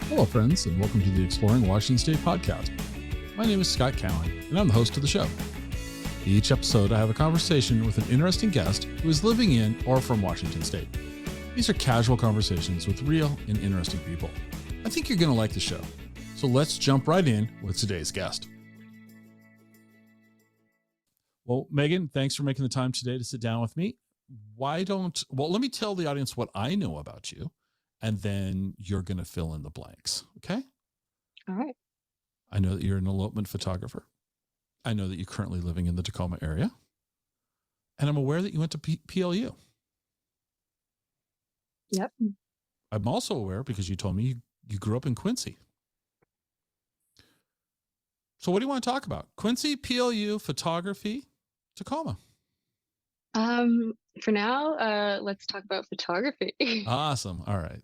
Hello, friends, and welcome to the Exploring Washington State podcast. My name is Scott Cowan, and I'm the host of the show. Each episode, I have a conversation with an interesting guest who is living in or from Washington State. These are casual conversations with real and interesting people. I think you're going to like the show. So let's jump right in with today's guest. Well, Meghan, thanks for making the time today to sit down with me. Let me tell the audience what I know about you, and then you're going to fill in the blanks. Okay? All right. I know that you're an elopement photographer. I know that you're currently living in the Tacoma area. And I'm aware that you went to PLU. Yep. I'm also aware, because you told me you grew up in Quincy. So what do you want to talk about? Quincy, PLU, photography, Tacoma. For now, let's talk about photography. Awesome. All right.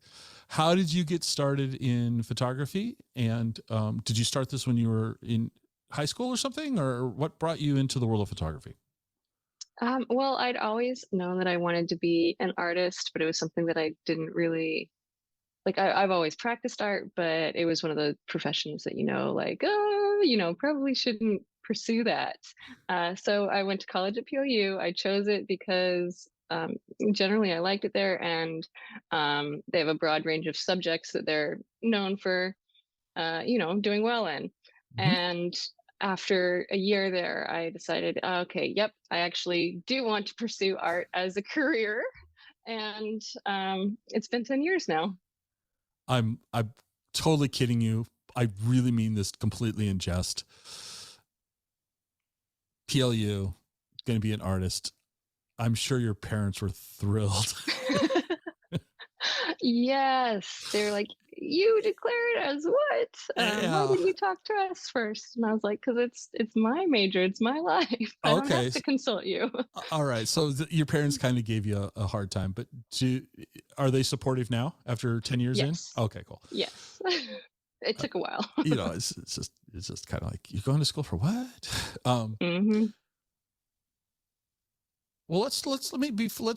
How did you get started in photography? And did you start this when you were in high school or something? Or what brought you into the world of photography? Well, I'd always known that I wanted to be an artist, but it was something that I didn't really like. I've always practiced art, but it was one of the professions that, probably shouldn't pursue that. So I went to college at PLU. I chose it because generally I liked it there, and they have a broad range of subjects that they're known for, doing well in. Mm-hmm. And after a year there, I decided, okay, yep, I actually do want to pursue art as a career. And it's been 10 years now. I'm totally kidding you. I really mean this completely in jest. PLU, going to be an artist. I'm sure your parents were thrilled. Yes, they're like, you declared as what? Why didn't you talk to us first? And I was like, because it's my major, it's my life. I don't have to consult you. All right, so your parents kind of gave you a hard time, but are they supportive now after 10 years in? Okay, cool. Yes. It took a while. It's just kind of like, you're going to school for what? Mm-hmm. Well,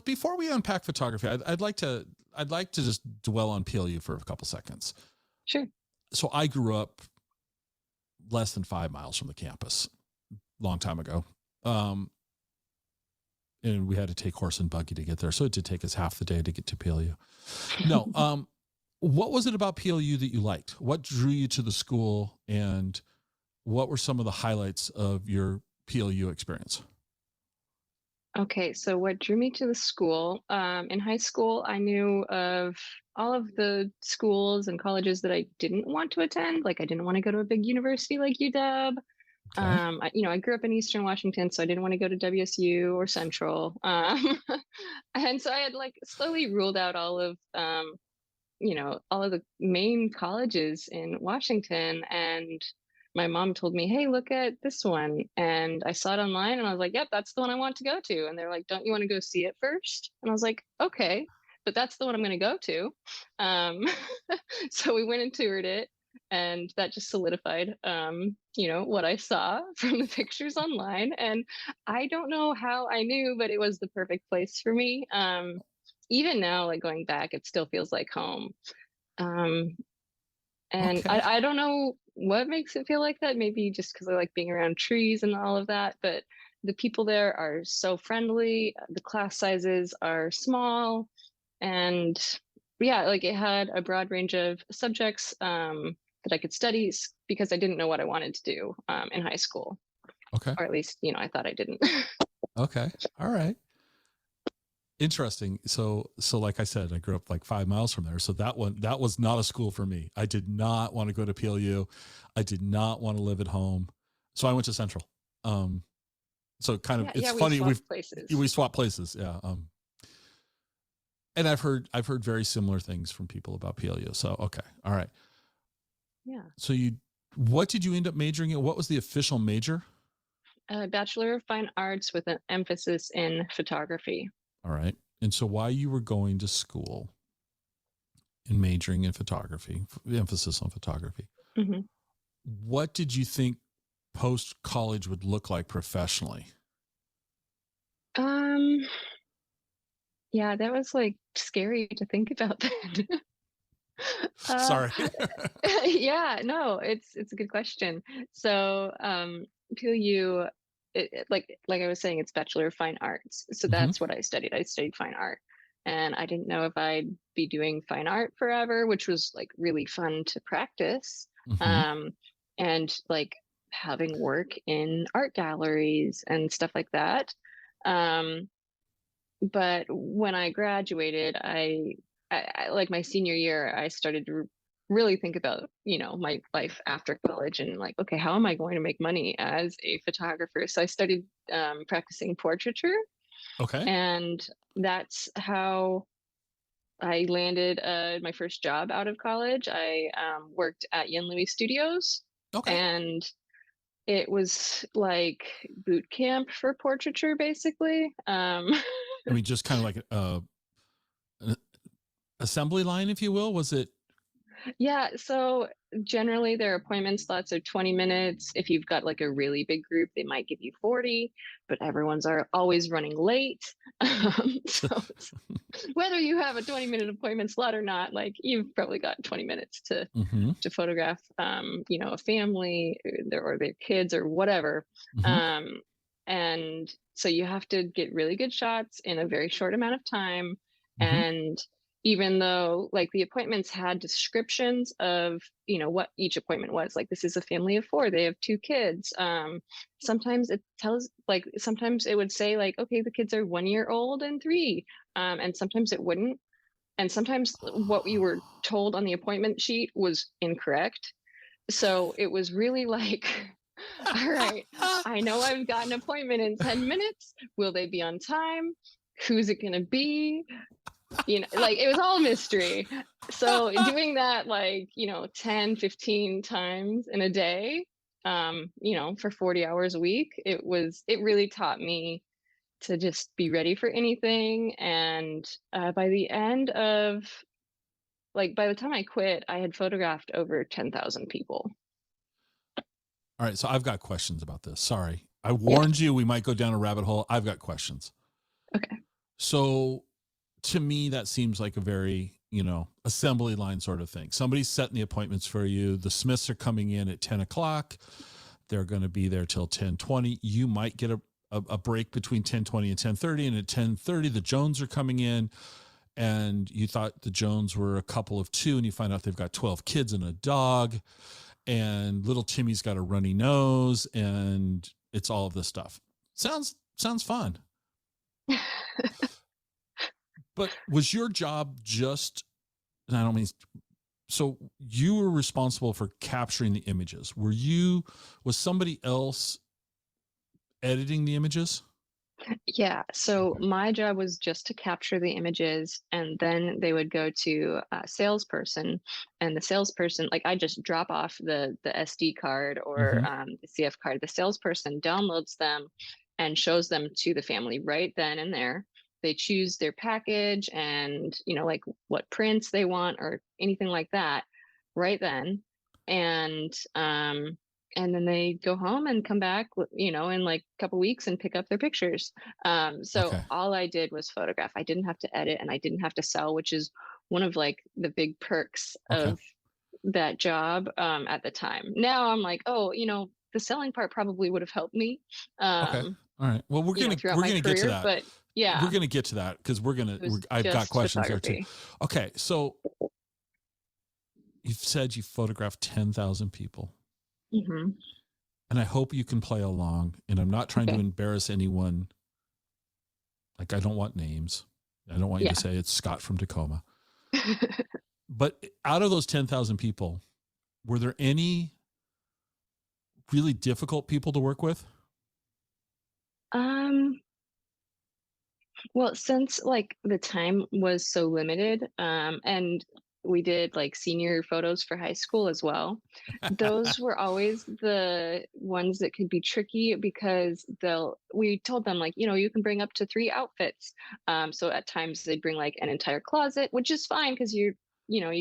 before we unpack photography, I'd like to just dwell on PLU for a couple seconds. Sure. So I grew up less than 5 miles from the campus, long time ago, and we had to take horse and buggy to get there. So it did take us half the day to get to PLU. No, what was it about PLU that you liked? What drew you to the school, and what were some of the highlights of your PLU experience? Okay, so what drew me to the school, in high school, I knew of all of the schools and colleges that I didn't want to attend. Like, I didn't want to go to a big university like UW. Okay. I grew up in Eastern Washington, so I didn't want to go to WSU or Central. And so I had slowly ruled out all of the main colleges in Washington. And my mom told me, hey, look at this one. And I saw it online, and I was like, yep, that's the one I want to go to. And they're like, don't you want to go see it first? And I was like, okay, but that's the one I'm going to go to. So we went and toured it, and that just solidified, what I saw from the pictures online. And I don't know how I knew, but it was the perfect place for me. Even now, going back, it still feels like home. And okay. I don't know what makes it feel like that. Maybe just because I like being around trees and all of that. But the people there are so friendly. The class sizes are small. And yeah, it had a broad range of subjects that I could study, because I didn't know what I wanted to do in high school. Okay. Or at least, I thought I didn't. Okay. All right. Interesting. So like I said, I grew up 5 miles from there. So that was not a school for me. I did not want to go to PLU. I did not want to live at home. So I went to Central. So kind of, it's funny. We swapped places. Yeah. And I've heard very similar things from people about PLU. So, okay. All right. Yeah. So what did you end up majoring in? What was the official major? Bachelor of Fine Arts with an emphasis in photography. All right. And so while you were going to school and majoring in photography, emphasis on photography, mm-hmm. What did you think post-college would look like professionally? Yeah, that was scary to think about that. Uh, Sorry. yeah, no, it's a good question. So, PLU, like I was saying, it's Bachelor of Fine Arts. So Hmm. that's what I studied. I studied fine art, and I didn't know if I'd be doing fine art forever, which was like really fun to practice, Hmm. um, and like having work in art galleries and stuff like that. Um, but when I graduated, I like my senior year, I started to really think about, my life after college and like, okay, how am I going to make money as a photographer? So I started practicing portraiture, Okay. and that's how I landed my first job out of college. I worked at Yen Louis Studios, Okay. and it was like boot camp for portraiture, basically. I mean, just kind of like an assembly line, if you will. Was it? Yeah, so generally their appointment slots are 20 minutes. If you've got like a really big group, they might give you 40, but everyone's are always running late. So whether you have a 20-minute appointment slot or not, like you've probably got 20 minutes to Hmm. photograph a family or their kids or whatever. Hmm. Um, and so you have to get really good shots in a very short amount of time. Hmm. And even though like the appointments had descriptions of what each appointment was, like this is a family of 4, they have 2 kids, sometimes it tells, like sometimes it would say like, okay, the kids are 1 year old and 3, and sometimes it wouldn't, and sometimes what we were told on the appointment sheet was incorrect. So it was really like, all right, I know I've got an appointment in 10 minutes. Will they be on time? Who's it going to be? Like it was all mystery. So doing that like, 10, 15 times in a day, for 40 hours a week, it really taught me to just be ready for anything. And by the end of by the time I quit, I had photographed over 10,000 people. All right. So I've got questions about this. Sorry. I Yeah. warned you we might go down a rabbit hole. I've got questions. Okay. So to me, that seems like a very, assembly line sort of thing. Somebody's setting the appointments for you. The Smiths are coming in at 10 o'clock. They're going to be there till 10:20. You might get a break between 10:20 and 10:30. And at 10:30, the Jones are coming in, and you thought the Jones were a couple of 2, and you find out they've got 12 kids and a dog, and little Timmy's got a runny nose, and it's all of this stuff. Sounds fun. But was your job just, and I don't mean, so you were responsible for capturing the images. Was somebody else editing the images? Yeah. So my job was just to capture the images, and then they would go to a salesperson, and the salesperson, like I just drop off the SD card or Mm-hmm. the CF card. The salesperson downloads them and shows them to the family right then and there. They choose their package and like what prints they want or anything like that right then. And then they go home and come back, in like a couple weeks and pick up their pictures. So Okay. all I did was photograph. I didn't have to edit and I didn't have to sell, which is one of like the big perks Okay. of that job at the time. Now I'm like, oh, the selling part probably would have helped me, Okay. All right. Well, throughout we're my gonna get to career, that. but We're yeah, gonna get to that because it was I've got just questions there too. photography. Okay. So you've said you photographed 10,000 people, Hmm. and I hope you can play along. And I'm not trying to Okay. embarrass anyone. Like, I don't want names. I don't want you to Yeah. say it's Scott from Tacoma. But out of those 10,000 people, were there any really difficult people to work with? um Well, since like the time was so limited, and we did like senior photos for high school as well, those were always the ones that could be tricky because we told them like, you can bring up to 3 outfits. So at times they'd bring like an entire closet, which is fine because you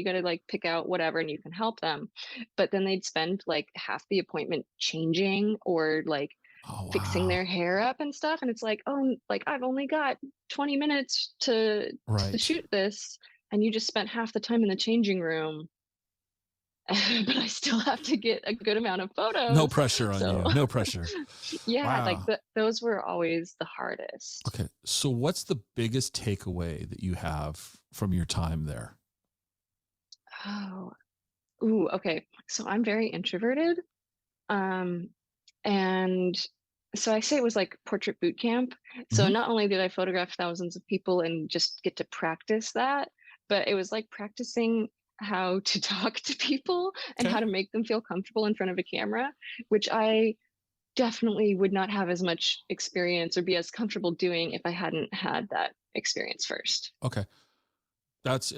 got to like pick out whatever and you can help them. But then they'd spend like half the appointment changing or like Oh, fixing wow. their hair up and stuff, and it's like, oh, like I've only got 20 minutes to Right. shoot this, and you just spent half the time in the changing room, but I still have to get a good amount of No photos. pressure on So you. No pressure. yeah, like Wow. those were always the hardest. Okay. So what's the biggest takeaway that you have from your time there? Oh, ooh, okay. So I'm very introverted. Um, and so I say it was like portrait boot camp. So Hmm. not only did I photograph thousands of people and just get to practice that, but it was like practicing how to talk to people and Okay. how to make them feel comfortable in front of a camera, which I definitely would not have as much experience or be as comfortable doing if I hadn't had that experience first. Okay. That's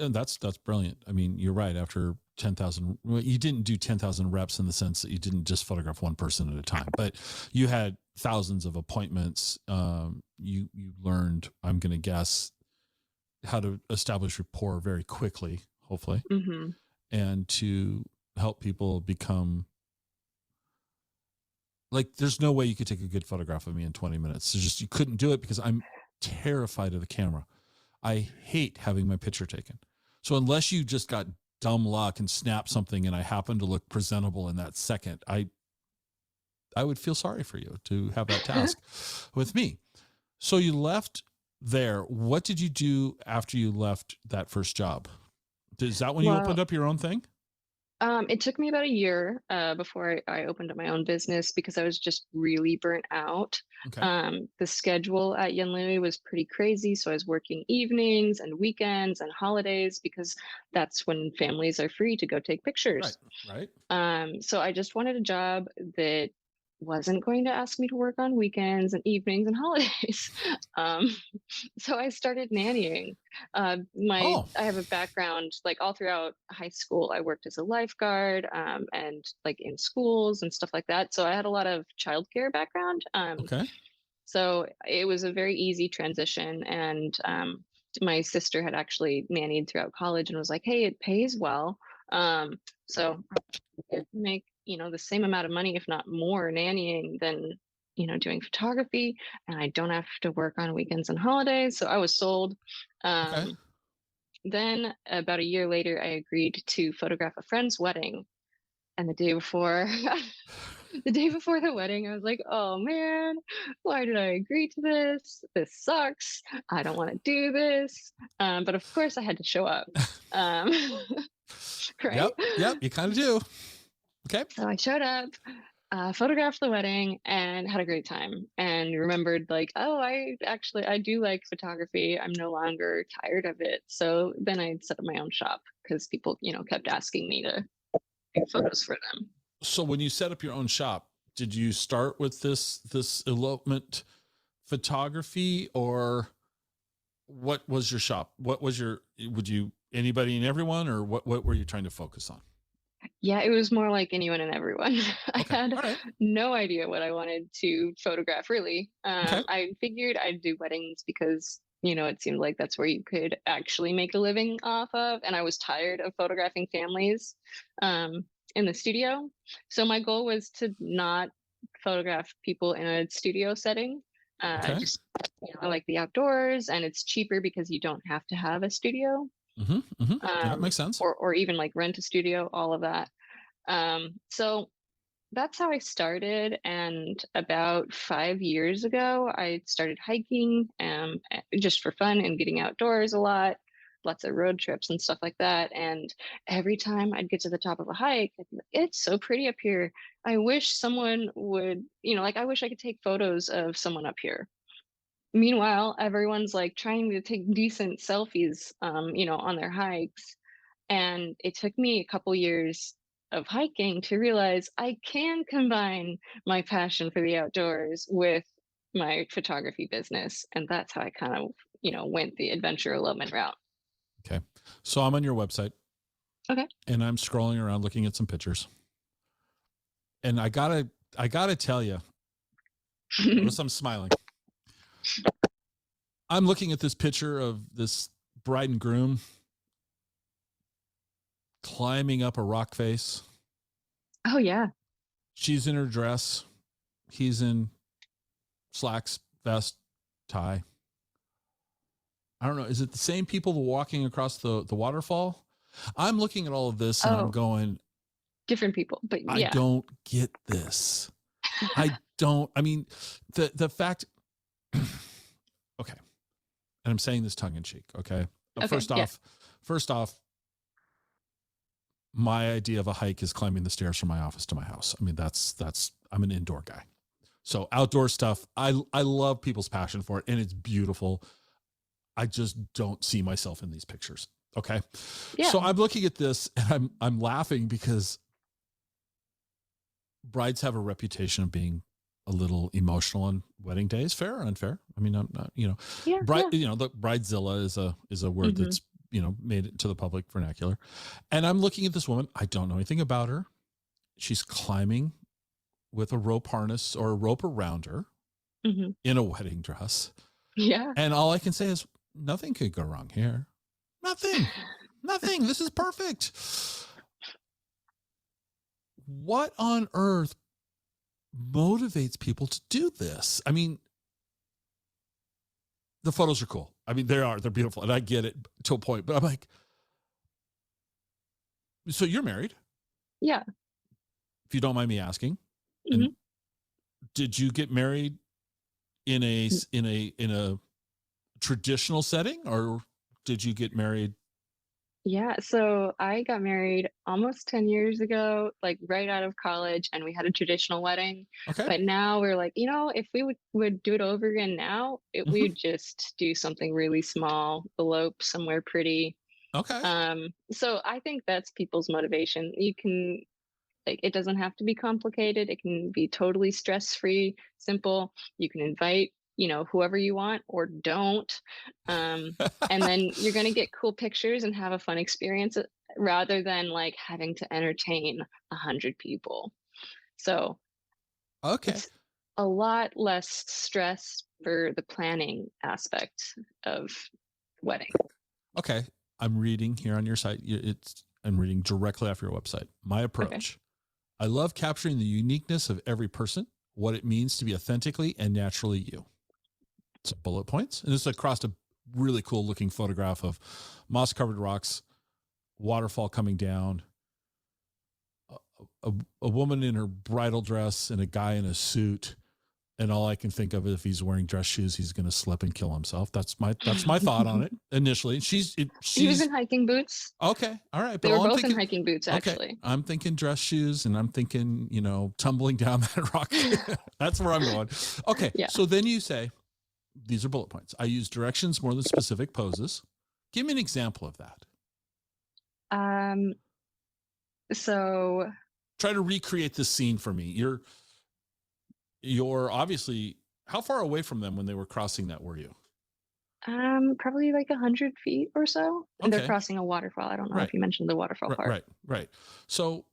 brilliant. I mean, you're right. After 10,000, well, you didn't do 10,000 reps in the sense that you didn't just photograph one person at a time, but you had thousands of appointments. You learned, I'm going to guess, how to establish rapport very quickly, hopefully, Hmm. and to help people become like, there's no way you could take a good photograph of me in 20 minutes. There's just, you couldn't do it because I'm terrified of the camera. I hate having my picture taken. So unless you just got dumb luck and snap something and I happen to look presentable in that second, I would feel sorry for you to have that task with me. So you left there. What did you do after you left that first job? Is that when you Well, opened up your own thing? it took me about a year before I opened up my own business because I was just really burnt out. Okay. The schedule at Yenlui was pretty crazy, so I was working evenings and weekends and holidays because that's when families are free to go take Right. pictures. Right. So I just wanted a job that wasn't going to ask me to work on weekends and evenings and holidays. Um, so I started nannying. My Oh, I have a background like all throughout high school. I worked as a lifeguard and like in schools and stuff like that. So I had a lot of childcare background. okay. So it was a very easy transition. And my sister had actually nannied throughout college and was like, "Hey, it pays well." So I could make the same amount of money, if not more, nannying than doing photography, and I don't have to work on weekends and holidays. So I was sold. Okay. Um, then about a year later, I agreed to photograph a friend's wedding. And the day before, the day before the wedding, I was like, "Oh man, why did I agree to this? This sucks. I don't want to do this." But of course, I had to show up, um, right? Yep. Yep. You kind of do. Okay. So I showed up, photographed the wedding, and had a great time. And remembered like, oh, I do like photography. I'm no longer tired of it. So then I set up my own shop because people, kept asking me to do photos for them. So when you set up your own shop, did you start with this elopement photography, or what was your shop? What was your, would you, anybody and everyone, or what were you trying to focus on? Yeah, it was more like anyone and everyone. I Okay. had All right. no idea what I wanted to photograph, really. Okay. I figured I'd do weddings because, it seemed like that's where you could actually make a living off of. And I was tired of photographing families um, in the studio. So my goal was to not photograph people in a studio setting. Okay. Just, I like the outdoors and it's cheaper because you don't have to have a studio Mm-hmm. Mm-hmm. That makes sense. or even like rent a studio, all of that. So that's how I started. And about 5 years ago, I started hiking just for fun and getting outdoors a lot, lots of road trips and stuff like that. And every time I'd get to the top of a hike, I'd be like, it's so pretty up here. I wish someone would, like, I wish I could take photos of someone up here. Meanwhile, everyone's like trying to take decent selfies, on their hikes. And it took me a couple years of hiking to realize I can combine my passion for the outdoors with my photography business. And that's how I kind of, went the adventure elopement route. Okay. So I'm on your website Okay. and I'm scrolling around looking at some pictures. And I gotta tell you, notice I'm smiling. I'm looking at this picture of this bride and groom climbing up a rock face. Oh, yeah. She's in her dress. He's in slacks, vest, tie. I don't know. Is it the same people walking across the waterfall? I'm looking at all of this and I'm Oh, going, different people, but I yeah. don't get this. I don't, I mean, the fact, okay. And I'm saying this tongue in cheek. Okay. Okay, First yeah. off, my idea of a hike is climbing the stairs from my office to my house. I mean, I'm an indoor guy. So outdoor stuff, I love people's passion for it and it's beautiful. I just don't see myself in these pictures. Okay. Yeah. So I'm looking at this and I'm laughing because brides have a reputation of being a little emotional on wedding days. Fair or unfair? I mean, I'm not, Yeah. the bridezilla is a word that's, made it to the public vernacular. And I'm looking at this woman. I don't know anything about her. She's climbing with a rope harness or a rope around her in a wedding dress. Yeah. And all I can say is nothing could go wrong here. Nothing. This is perfect. What on earth motivates people to do this? I mean, the photos are cool. I mean, they're beautiful. And I get it to a point, but I'm like, so you're married? Yeah. If you don't mind me asking. And did you get married in a traditional setting or did you get married? Yeah, so I got married almost 10 years ago, like right out of college, and we had a traditional wedding. Okay. But now we're like, if we would do it over again now, we would just do something really small, elope somewhere pretty. Okay. So I think that's people's motivation. You can, like, it doesn't have to be complicated. It can be totally stress-free, simple. You can invite, whoever you want or don't. And then you're going to get cool pictures and have a fun experience rather than like having to entertain 100 people. So okay, it's a lot less stress for the planning aspect of wedding. Okay. I'm reading here on your site. I'm reading directly off your website. My approach. Okay. I love capturing the uniqueness of every person, what it means to be authentically and naturally you. Some bullet points. And this is across a really cool looking photograph of moss covered rocks, waterfall coming down, a woman in her bridal dress and a guy in a suit. And all I can think of is if he's wearing dress shoes, he's going to slip and kill himself. That's my thought on it initially. She was in hiking boots. Okay. All right. They were both in hiking boots, actually. Okay, I'm thinking dress shoes and I'm thinking, tumbling down that rock. That's where I'm going. Okay. Yeah. So then you say, these are bullet points. I use directions more than specific poses. Give me an example of that. So try to recreate this scene for me. You're obviously, how far away from them when they were crossing that were you? Probably like 100 feet or so. And they're crossing a waterfall. I don't know if you mentioned the waterfall part. Right. So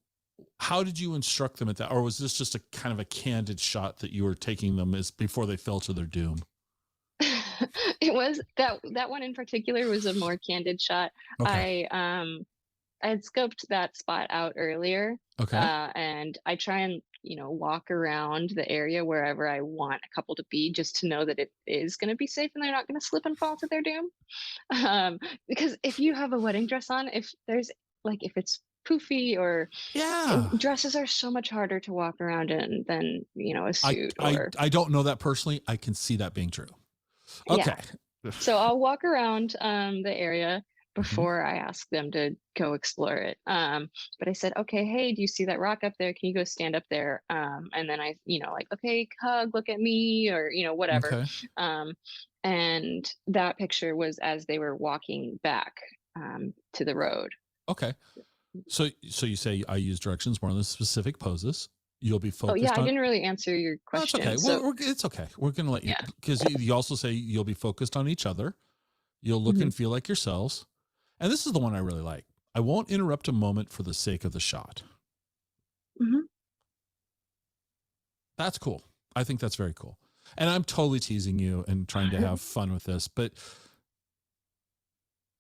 how did you instruct them at that? Or was this just a kind of a candid shot that you were taking them as before they fell to their doom? It was that one in particular was a more candid shot. Okay. I had scoped that spot out earlier. Okay. And I try and, walk around the area wherever I want a couple to be just to know that it is going to be safe and they're not going to slip and fall to their doom. Because if you have a wedding dress on, if it's poofy or dresses are so much harder to walk around in than, a suit. I don't know that personally. I can see that being true. Okay. Yeah. So I'll walk around the area before I ask them to go explore it. But I said, okay, hey, do you see that rock up there? Can you go stand up there? And then I, okay, hug, look at me, or, whatever. Okay. And that picture was as they were walking back to the road. Okay. So you say I use directions more than specific poses. You'll be focused. Oh yeah, I didn't really answer your question. That's okay. So, it's okay. We're going to let you, because you also say you'll be focused on each other. You'll look and feel like yourselves. And this is the one I really like. I won't interrupt a moment for the sake of the shot. That's cool. I think that's very cool. And I'm totally teasing you and trying to have fun with this, but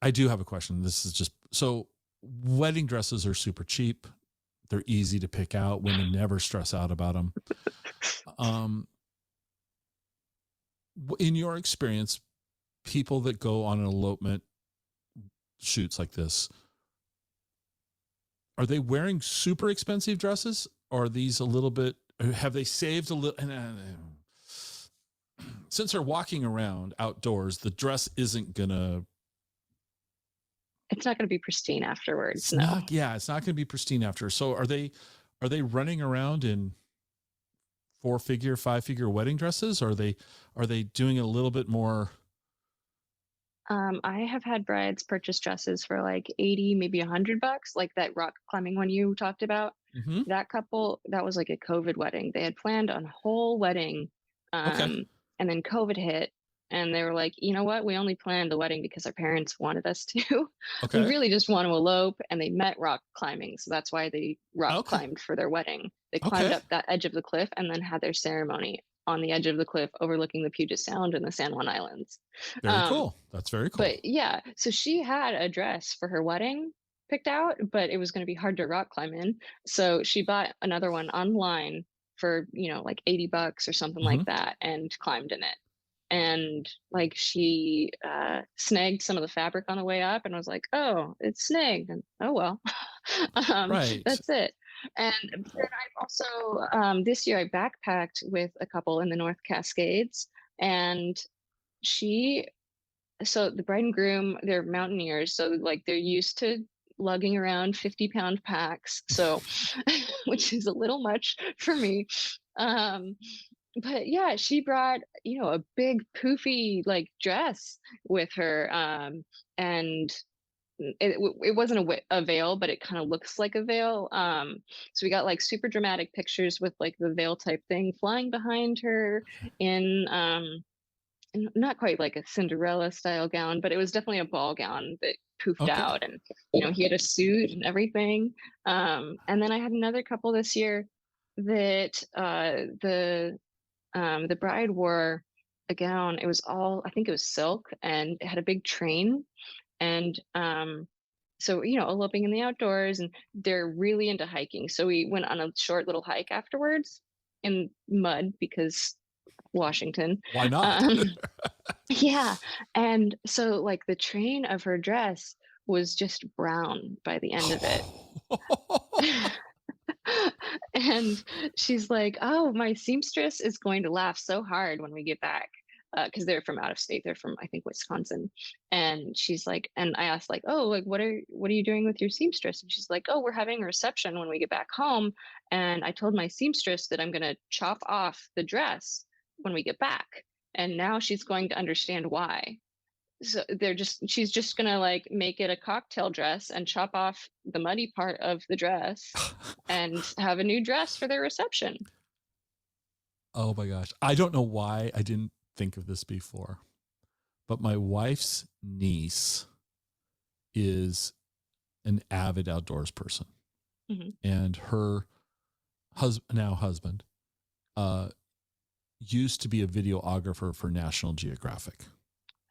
I do have a question. This is just, so wedding dresses are super cheap. They're easy to pick out. Women never stress out about them. In your experience, people that go on an elopement shoots like this, are they wearing super expensive dresses, or are these a little bit, have they saved a little? Since they're walking around outdoors, the dress isn't gonna, It's not going to be pristine afterwards. it's No. not, yeah, it's not going to be pristine after. So are they running around in 4-figure, 5-figure wedding dresses? Or are they doing a little bit more? I have had brides purchase dresses for like 80, maybe $100, like that rock climbing one you talked about. Mm-hmm. That couple, that was like a COVID wedding. They had planned a whole wedding. Okay. And then COVID hit, and they were like, you know what? We only planned the wedding because our parents wanted us to. We Okay. really just want to elope, and they met rock climbing. So that's why they rock Okay. climbed for their wedding. They climbed Okay. up that edge of the cliff and then had their ceremony on the edge of the cliff overlooking the Puget Sound and the San Juan Islands. Very cool. That's very cool. But yeah, so she had a dress for her wedding picked out, but it was going to be hard to rock climb in. So she bought another one online for, like $80 or something like that, and climbed in it. And like she snagged some of the fabric on the way up and was like, oh, it's snagged. And oh, well, Right. that's it. And then I've also, this year I backpacked with a couple in the North Cascades, and so the bride and groom, they're mountaineers. So like they're used to lugging around 50-pound packs. So, which is a little much for me. But yeah, she brought, a big poofy like dress with her. And it wasn't a veil, but it kind of looks like a veil. So we got like super dramatic pictures with like the veil type thing flying behind her in, not quite like a Cinderella style gown, but it was definitely a ball gown that poofed out, and he had a suit and everything. And then I had another couple this year that the bride wore a gown. It was all, I think it was silk, and it had a big train. And so eloping in the outdoors, and they're really into hiking. So we went on a short little hike afterwards in mud because Washington. Why not? Yeah. And so like the train of her dress was just brown by the end of it. And she's like, oh, my seamstress is going to laugh so hard when we get back. Because they're from out of state. They're from, I think, Wisconsin. And she's like, and I asked, like, oh, like, what are you doing with your seamstress? And she's like, oh, we're having a reception when we get back home. And I told my seamstress that I'm going to chop off the dress when we get back. And now she's going to understand why. So she's just going to like make it a cocktail dress and chop off the muddy part of the dress and have a new dress for their reception. Oh my gosh. I don't know why I didn't think of this before, but my wife's niece is an avid outdoors person. And her husband used to be a videographer for National Geographic.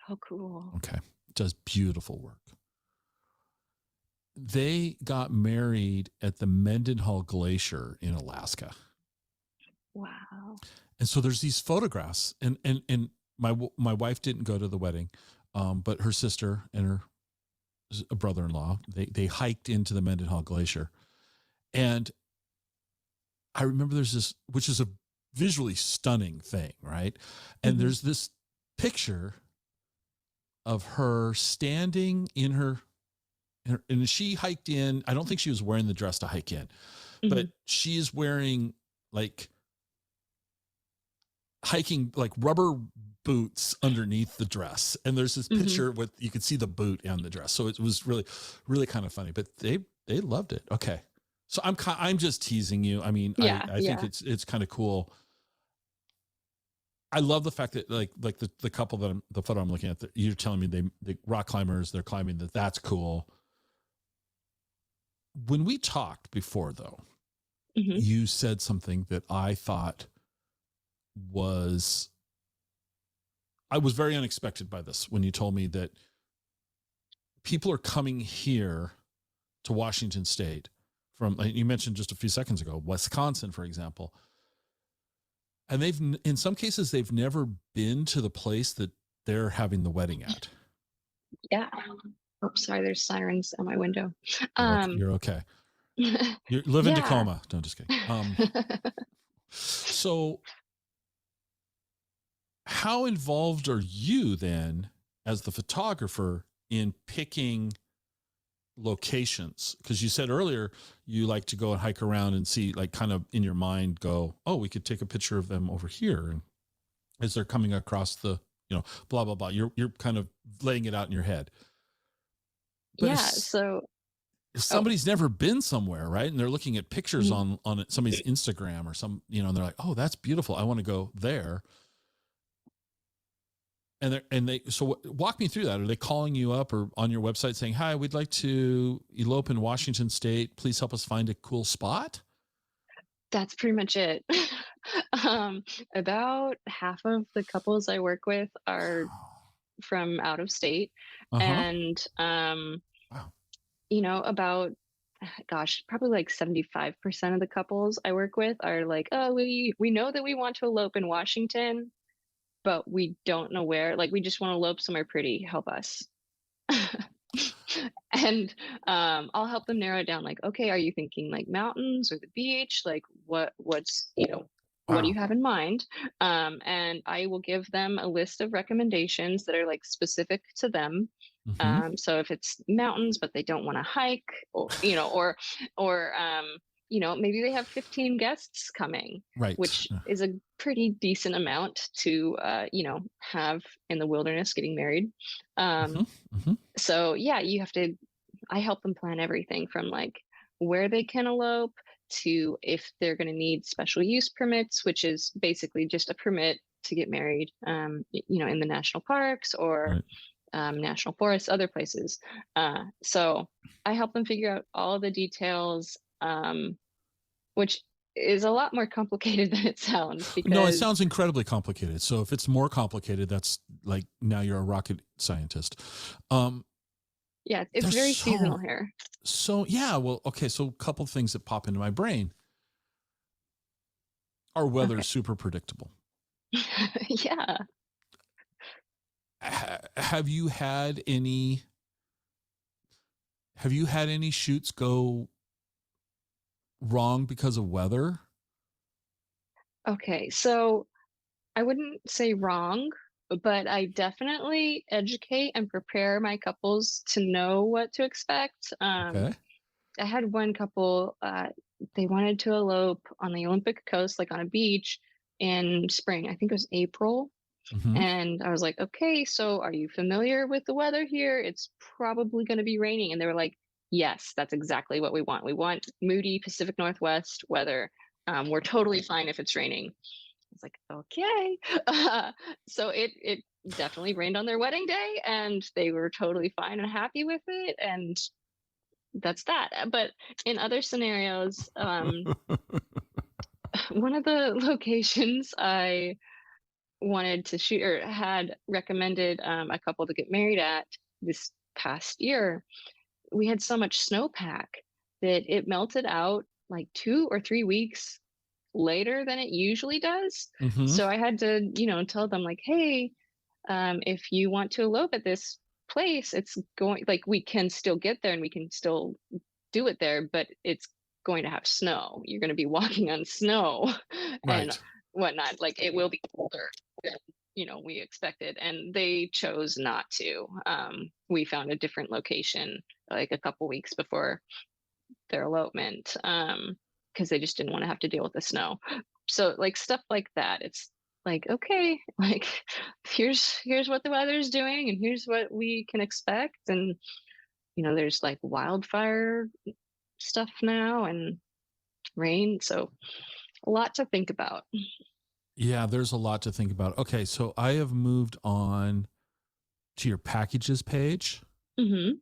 Oh, cool. Okay. Does beautiful work. They got married at the Mendenhall Glacier in Alaska. Wow. And so there's these photographs, and my wife didn't go to the wedding, but her sister and her brother-in-law, they hiked into the Mendenhall Glacier. And I remember there's this, which is a visually stunning thing, right? And there's this picture of her standing in her, and she hiked in. I don't think she was wearing the dress to hike in, but she's wearing like hiking, like rubber boots underneath the dress. And there's this picture with, you could see the boot and the dress. So it was really, really kind of funny, but they loved it. Okay. So I'm just teasing you. I mean, I think it's kind of cool. I love the fact that like the couple the photo I'm looking at, you're telling me they rock climbers, they're climbing, that's cool. When we talked before though, you said something that I thought I was very unexpected by this when you told me that people are coming here to Washington State from, you mentioned just a few seconds ago, Wisconsin, for example. And in some cases, they've never been to the place that they're having the wedding at. Yeah. Oh, sorry, there's sirens at my window. You're okay. You live in Yeah. Tacoma. No, just kidding. So how involved are you then as the photographer in picking locations? Because you said earlier you like to go and hike around and see, like, kind of in your mind go, oh, we could take a picture of them over here, and as they're coming across the, blah blah blah. You're kind of laying it out in your head. But yeah. So if somebody's never been somewhere, right, and they're looking at pictures Mhm. on somebody's Instagram or some, and they're like, oh, that's beautiful, I want to go there. And so walk me through that. Are they calling you up or on your website saying, hi, we'd like to elope in Washington State, please help us find a cool spot? That's pretty much it. About half of the couples I work with are from out of state, Uh-huh. and Wow. about gosh, probably like 75% of the couples I work with are like, oh, we know that we want to elope in Washington, but we don't know where. Like, we just want to elope somewhere pretty. Help us. And I'll help them narrow it down. Like, okay, are you thinking like mountains or the beach? Like, what's what do you Wow. have in mind? And I will give them a list of recommendations that are like specific to them. Mm-hmm. So if it's mountains, but they don't want to hike, or maybe they have 15 guests coming, Right. which is a pretty decent amount to, have in the wilderness getting married. Mm-hmm. Um, Mm-hmm. so yeah, I help them plan everything from like where they can elope to if they're going to need special use permits, which is basically just a permit to get married, in the national parks or Right. national forests, other places. So I help them figure out all the details, which is a lot more complicated than it sounds No, it because sounds incredibly complicated. So if it's more complicated, that's like, now you're a rocket scientist. yeah, it's There's very seasonal here. yeah. Well, okay. So a couple of things that pop into my brain. Our weather Okay. is super predictable. Yeah. Have you had any shoots go wrong because of weather? Okay. So I wouldn't say wrong, but I definitely educate and prepare my couples to know what to expect. Okay. I had one couple, they wanted to elope on the Olympic coast, like on a beach in spring. I think it was April. Mm-hmm. And I was like, okay, so are you familiar with the weather here? It's probably going to be raining. And they were like, yes, that's exactly what we want. We want moody Pacific Northwest weather. We're totally fine if it's raining. I was like, okay. So it definitely rained on their wedding day, and they were totally fine and happy with it. And that's that. But in other scenarios, one of the locations I wanted to shoot or had recommended a couple to get married at this past year, we had so much snowpack that it melted out like 2 or 3 weeks later than it usually does. Mm-hmm. So I had to, tell them like, hey, if you want to elope at this place, it's going like we can still get there and we can still do it there, but it's going to have snow. You're going to be walking on snow and Right. whatnot. Like it will be colder than we expected, and they chose not to. We found a different location like a couple weeks before their elopement, because they just didn't want to have to deal with the snow. So like stuff like that, it's like okay, like here's what the weather's doing, and here's what we can expect, and there's like wildfire stuff now and rain, so a lot to think about. Yeah, there's a lot to think about. Okay, so I have moved on to your packages page. Hmm.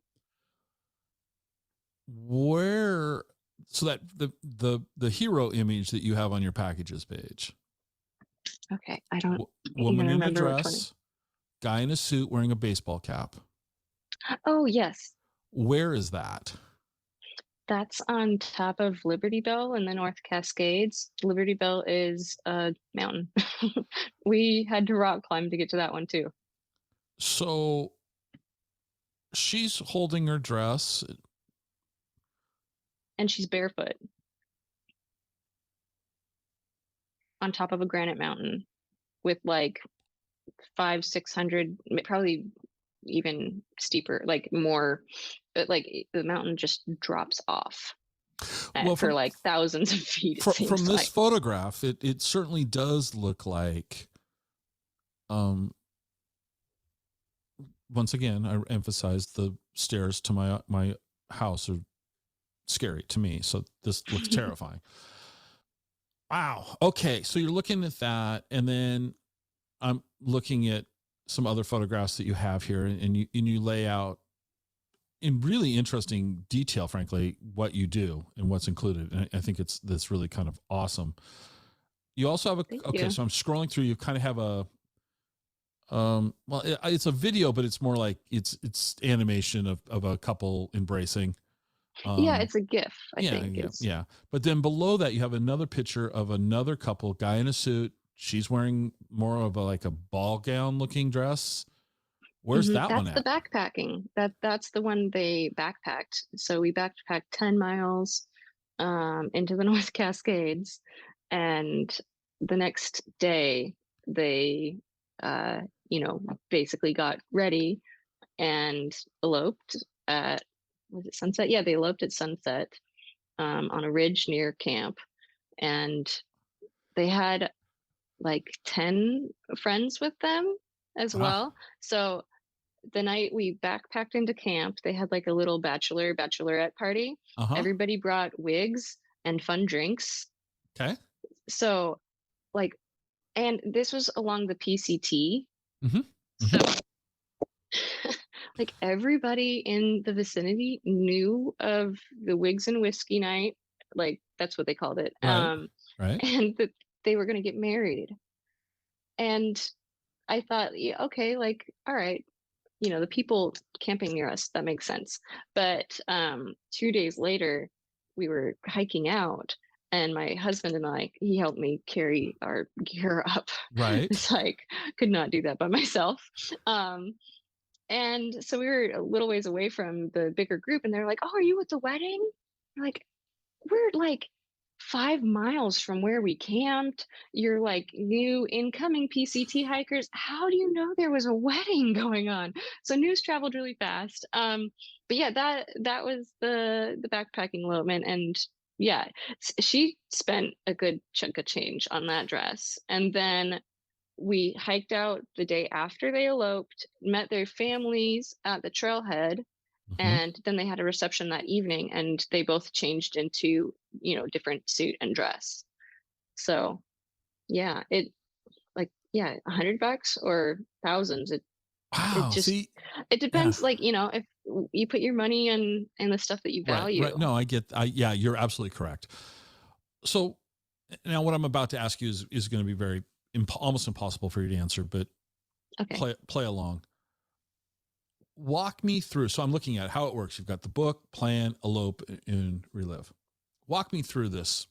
Where, so that the hero image that you have on your packages page. Okay, I don't Woman even in a remember which one. dress, guy in a suit wearing a baseball cap. Oh yes, Where is that? that's on top of Liberty Bell in the North Cascades. Liberty Bell is a mountain. We had to rock climb to get to that one too. So she's holding her dress. and she's barefoot on top of a granite mountain with like 600, probably even steeper, like more, but like the mountain just drops off Well, for from like thousands of feet, it from seems this like. photograph, it certainly does look like, once again, I emphasize the stairs to my house are scary to me. So this looks terrifying. Wow. Okay. So you're looking at that, and then I'm looking at some other photographs that you have here, and you lay out in really interesting detail, frankly, what you do and what's included. And I think that's really kind of awesome. You also have Thank okay. you. So I'm scrolling through. You kind of have well, it's a video, but it's more like it's animation of a couple embracing. Yeah, it's a GIF, I Yeah, think is. yeah. But then below that, you have another picture of another couple, guy in a suit. She's wearing more of like a ball gown looking dress. Where's that one That's the at? backpacking. That's the one they backpacked. So we backpacked 10 miles into the North Cascades, and the next day they basically got ready and eloped at, was it sunset? Yeah, they eloped at sunset on a ridge near camp, and they had like 10 friends with them as Wow. well. So the night we backpacked into camp, they had like a little bachelorette party. Uh-huh. Everybody brought wigs and fun drinks. Okay. So like, and this was along the PCT. Mm-hmm. So like everybody in the vicinity knew of the wigs and whiskey night. Like that's what they called it. Right. Right. And that they were going to get married. And I thought, yeah, okay, like, all right, the people camping near us, that makes sense. But 2 days later, we were hiking out, and my husband and I, he helped me carry our gear up. Right. It's like, could not do that by myself. And so we were a little ways away from the bigger group, and they're like, "Oh, are you at the wedding?" We're like, "We're like 5 miles from where we camped. You're like new incoming PCT hikers. How do you know there was a wedding going on?" So news traveled really fast. But yeah, that was the backpacking elopement, and yeah, she spent a good chunk of change on that dress, and then we hiked out the day after they eloped, met their families at the trailhead, Mm-hmm. and then they had a reception that evening, and they both changed into different suit and dress. So yeah, it like, yeah, $100 or thousands, it Wow. just, See, it yeah. depends, like, if you put your money in the stuff that you Right. value. Right. No, yeah, you're absolutely correct. So now what I'm about to ask you is going to be very almost impossible for you to answer, but Okay. play along. Walk me through. So I'm looking at how it works. You've got the book, plan, elope, and relive. Walk me through this.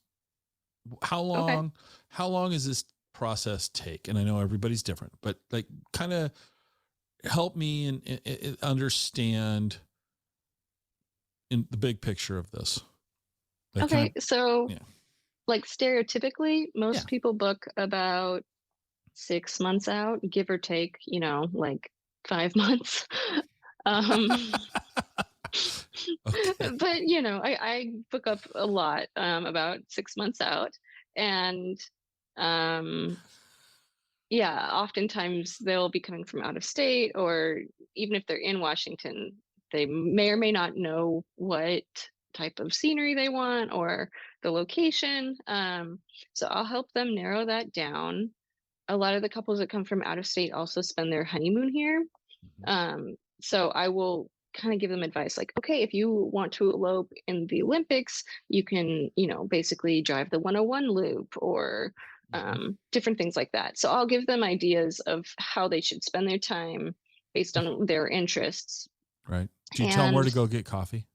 How Okay. long? How long does this process take? And I know everybody's different, but like, kind of help me and understand in the big picture of this. Like, kind Okay. of, So yeah, like stereotypically, yeah. most people book about 6 months out, give or take, like 5 months. um Okay. but I book up a lot, about 6 months out, and um yeah, oftentimes they'll be coming from out of state, or even if they're in Washington, they may or may not know what type of scenery they want or the location. So I'll help them narrow that down. A lot of the couples that come from out of state also spend their honeymoon here. Mhm. So I will kind of give them advice like, okay, if you want to elope in the Olympics, you can, basically drive the 101 loop, or Mhm. different things like that. So I'll give them ideas of how they should spend their time based on their interests. Right. Do you tell them where And to go get coffee?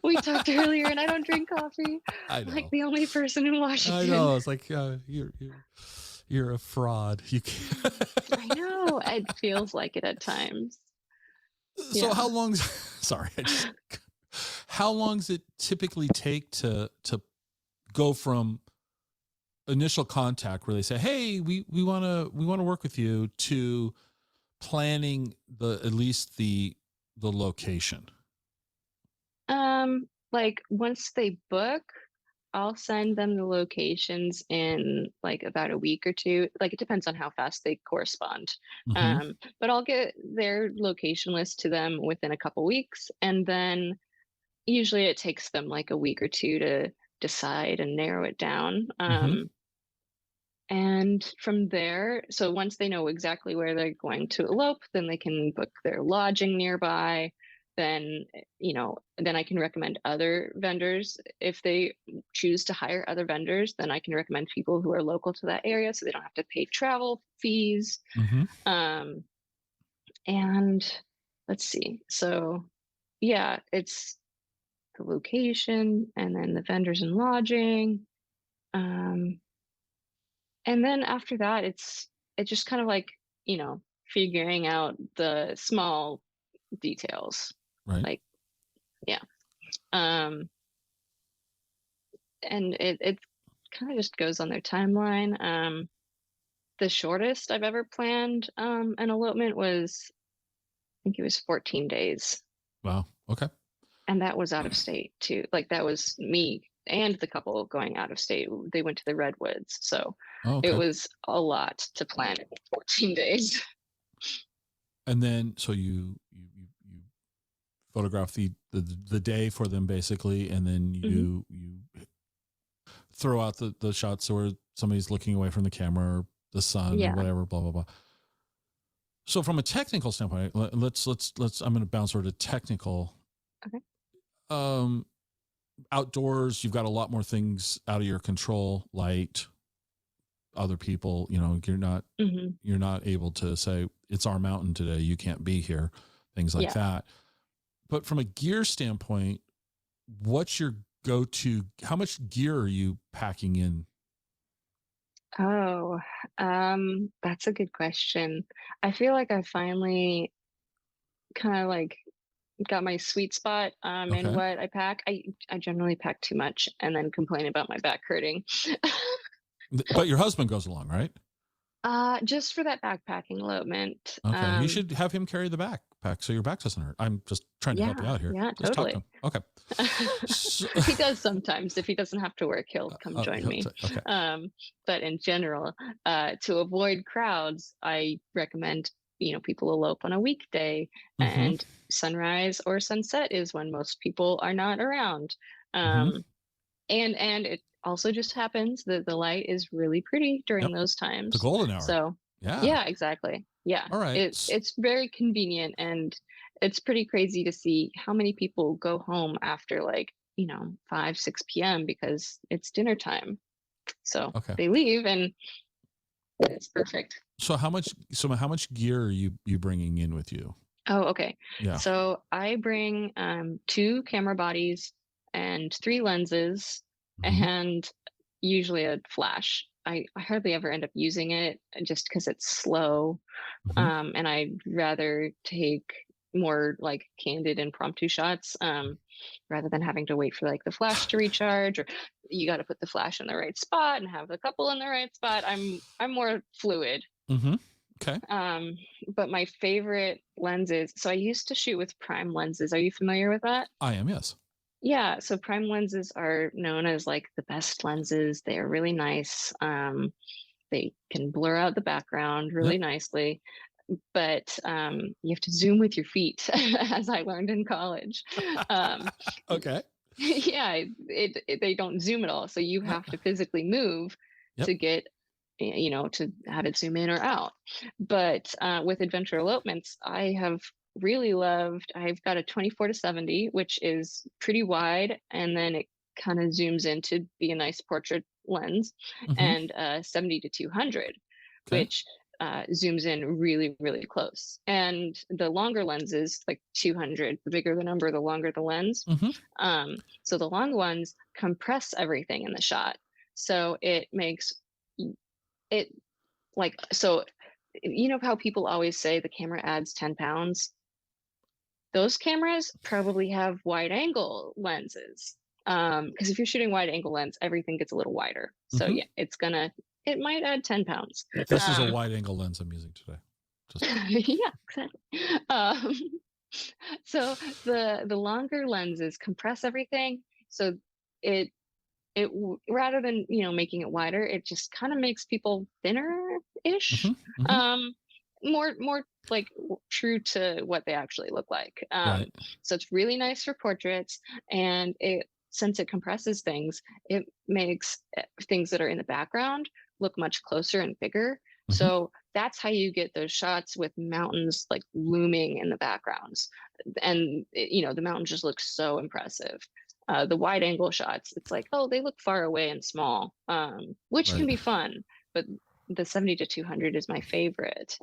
we talked earlier, and I don't drink coffee. I I'm like know. the only person in I Washington. know. It's like, you're You're a fraud. You can't. I know. It feels like it at times. So Yeah. how long? Sorry, how long does it typically take to go from initial contact where they say, "Hey, we want to work with you," to planning at least the location? Like once they book, I'll send them the locations in like about a week or two. Like it depends on how fast they correspond. Mm-hmm. But I'll get their location list to them within a couple weeks, and then usually it takes them like a week or two to decide and narrow it down. Mm-hmm. And from there, so once they know exactly where they're going to elope, then they can book their lodging nearby. Then, then I can recommend other vendors. If they choose to hire other vendors, then I can recommend people who are local to that area so they don't have to pay travel fees. Mm-hmm. And let's see. So, yeah, it's the location and then the vendors and lodging. And then after that, it's just kind of like, figuring out the small details. Right. Like, yeah. Um, and it kind of just goes on their timeline. The shortest I've ever planned an elopement was, I think it was 14 days. Wow. Okay. And that was out of state too. Like that was me and the couple going out of state. They went to the Redwoods. So Oh, it okay. was a lot to plan in 14 days. And then, so you photograph the day for them basically, and then you throw out the shots where somebody's looking away from the camera or the sun or whatever, blah blah blah. So from a technical standpoint, let's I'm going to bounce over to technical. Okay. Outdoors, you've got a lot more things out of your control, light, other people. You're not able to say it's our mountain today, you can't be here, things like that. But from a gear standpoint, what's your go-to? How much gear are you packing in? Oh, that's a good question. I feel like I finally kind of like got my sweet spot in what I pack. I generally pack too much and then complain about my back hurting. But your husband goes along, right? Just for that backpacking elopement. Okay. You should have him carry the backpack so your back doesn't hurt. I'm just trying to help you out here. Yeah, Just totally. talk to him. Okay. So, he does sometimes. If he doesn't have to work, he'll come join me. Okay. But in general, to avoid crowds, I recommend people elope on a weekday, and sunrise or sunset is when most people are not around. And it also just happens that the light is really pretty during those times. The golden hour. So yeah, exactly. Yeah. All right. It's very convenient, and it's pretty crazy to see how many people go home after 5, 6 p.m. because it's dinner time. So they leave and it's perfect. So how much gear are you bringing in with you? Oh, okay. Yeah. So I bring 2 camera bodies and 3 lenses and usually a flash. I hardly ever end up using it just because it's slow. And I'd rather take more like candid impromptu shots rather than having to wait for like the flash to recharge, or you got to put the flash in the right spot and have the couple in the right spot. I'm more fluid. Okay. But my favorite lenses, so I used to shoot with prime lenses. Are you familiar with that? I am, yes. Yeah, so prime lenses are known as like the best lenses. They are really nice. They can blur out the background really nicely, but you have to zoom with your feet, as I learned in college. Okay. Yeah, they don't zoom at all, so you have to physically move to get to have it zoom in or out. But with adventure elopements, I have really loved, I've got a 24-70, which is pretty wide, and then it kind of zooms in to be a nice portrait lens, and 70-200, which zooms in really, really close. And the longer lenses, like 200, the bigger the number, the longer the lens. So the long ones compress everything in the shot. So it makes it like, so you know how people always say the camera adds 10 pounds? Those cameras probably have wide angle lenses. Because if you're shooting wide angle lens, everything gets a little wider. So Mhm. yeah, it might add 10 pounds. This is a wide angle lens I'm using today. Just Yeah, exactly. Um, so the longer lenses compress everything. So it rather than making it wider, it just kind of makes people thinner ish, mhm, mhm. um more like true to what they actually look like. Right. So it's really nice for portraits, and it since it compresses things, it makes things that are in the background look much closer and bigger. Mhm. So that's how you get those shots with mountains like looming in the backgrounds, and the mountain just looks so impressive. The wide angle shots, it's like, oh, they look far away and small, which can Right. be fun, but the 70 to 200 is my favorite,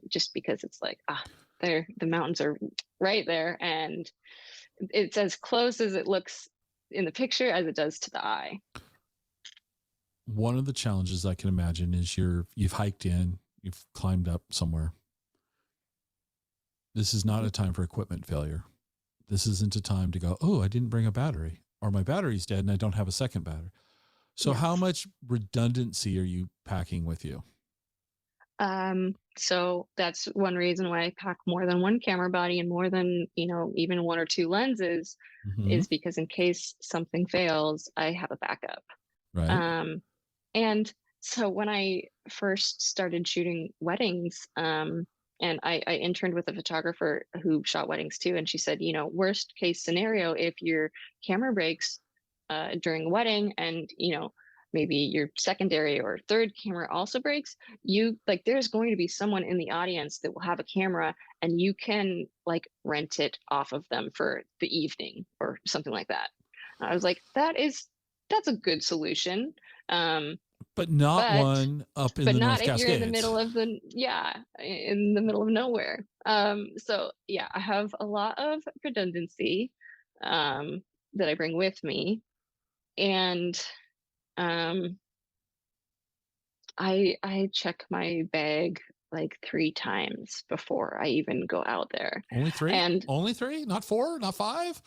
just because it's like, the mountains are right there, and it's as close as it looks in the picture as it does to the eye. One of the challenges I can imagine is you've hiked in, you've climbed up somewhere. This is not a time for equipment failure. This isn't a time to go, oh, I didn't bring a battery, or my battery's dead and I don't have a second battery. So how Yes. much redundancy are you packing with you? So that's one reason why I pack more than one camera body and more than, even one or two lenses, Mm-hmm. is because in case something fails, I have a backup. Right. Um, and so when I first started shooting weddings, and I interned with a photographer who shot weddings too, and she said, worst case scenario, if your camera breaks during a wedding, and maybe your secondary or third camera also breaks, there's going to be someone in the audience that will have a camera, and you can like rent it off of them for the evening or something like that. I was like, that's a good solution. Um, But not but one up in but the not North if you're in the Cascades. middle of in the middle of nowhere. So yeah, I have a lot of redundancy, um, that I bring with me, and um, I check my bag like 3 times before I even go out there, Only three? and Only three? Not four? Not five?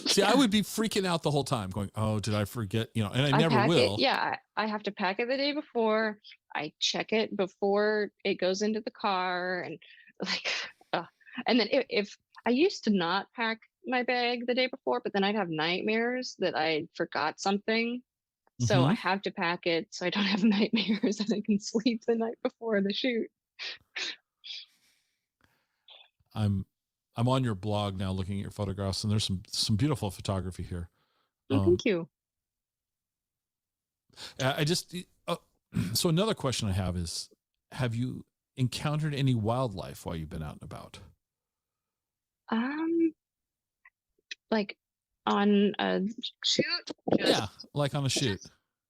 See, I yeah, would be freaking out the whole time going, oh, did I forget? And I I never pack it. will. Yeah, I have to pack it the day before. I check it before it goes into the car, and like, uh, and then if I used to not pack my bag the day before, but then I'd have nightmares that I forgot something. So Mm-hmm. I have to pack it so I don't have nightmares and I can sleep the night before the shoot. I'm I'm on your blog now looking at your photographs, and there's some beautiful photography here. Oh, Um, thank you. I just so another question I have is, have you encountered any wildlife while you've been out and about? Um, like on a shoot, Yeah, just like on a shoot.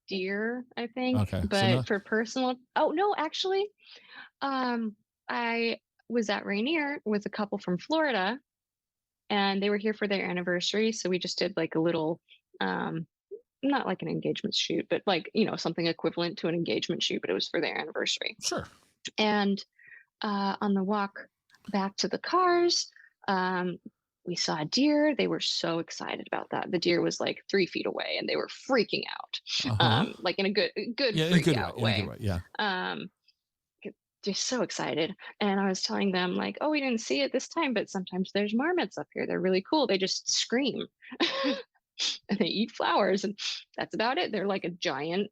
deer, I think. Okay, so no. But for personal, oh no, actually, um, I was at Rainier with a couple from Florida, and they were here for their anniversary. So we just did like a little, um, not like an engagement shoot, but like, something equivalent to an engagement shoot, but it was for their anniversary. Sure. And on the walk back to the cars, um, we saw a deer. They were so excited about that. The deer was like 3 feet away, and they were freaking out, Uh huh. like in a good Yeah, in a freak good way. out In a good way. way. Yeah. Um, just so excited. And I was telling them like, oh, we didn't see it this time, but sometimes there's marmots up here. They're really cool. They just scream. And they eat flowers, and that's about it. They're like a giant,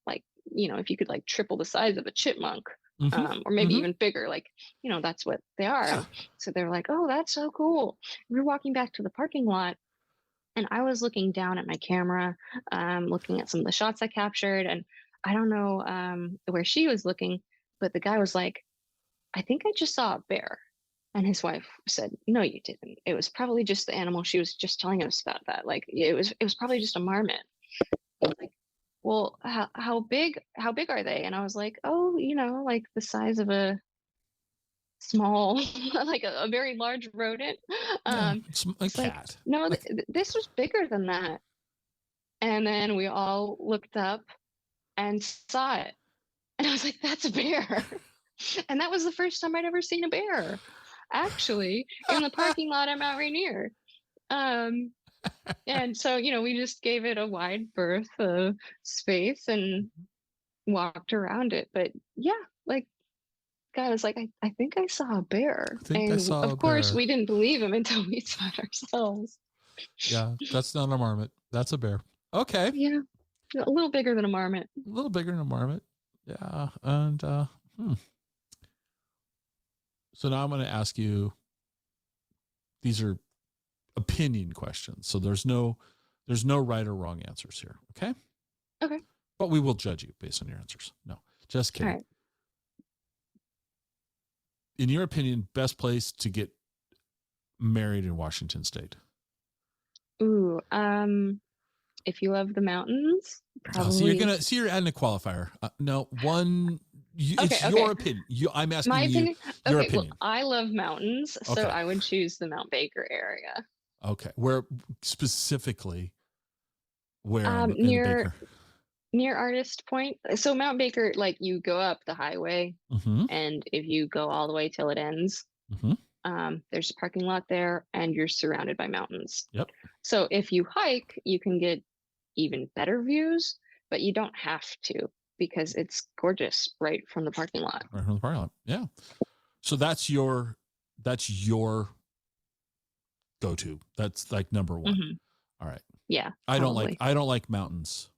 like, if you could like triple the size of a chipmunk, Mm-hmm. or maybe Mm-hmm. even bigger, like, that's what they are. Yeah. And so they're like, oh, that's so cool. We were walking back to the parking lot, and I was looking down at my camera, looking at some of the shots I captured. And I don't know where she was looking, but the guy was like, I think I just saw a bear. And his wife said, no, you didn't. It was probably just the animal she was just telling us about that. Like it was probably just a marmot. Like, well, how big are they? And I was like, oh, like the size of a small, like a very large rodent. Yeah. It's a It's like, cat. no, Like, this was bigger than that. And then we all looked up and saw it. And I was like, that's a bear. And that was the first time I'd ever seen a bear, actually, in the parking lot at Mount Rainier. Um, and so, we just gave it a wide berth of space and walked around it. But yeah, like, guy was like, I think I saw a bear. I think I And saw a of course, bear. we didn't believe him until we saw it ourselves. Yeah, that's not a marmot. That's a bear. Okay. Yeah, a little bigger than a marmot. A little bigger than a marmot. Yeah. And so now I'm going to ask you, these are opinion questions. So there's no right or wrong answers here. Okay. Okay. But we will judge you based on your answers. No, just kidding. All right. In your opinion, best place to get married in Washington State? Ooh, if you love the mountains, probably. So you're adding a qualifier. No, one. It's Okay. your opinion. I'm asking My you opinion. your Okay, well, opinion. I love mountains, so Okay. I would choose the Mount Baker area. Okay, where specifically? Where in Near Baker? near Artist Point. So Mount Baker, like you go up the highway, Mm-hmm. and if you go all the way till it ends, there's a parking lot there, and you're surrounded by mountains. Yep. So if you hike, you can get even better views, but you don't have to because it's gorgeous right from the parking lot. Right from the parking lot. Yeah. So that's your go-to. That's like number one. Mm-hmm. All right. Yeah. I probably. don't like mountains.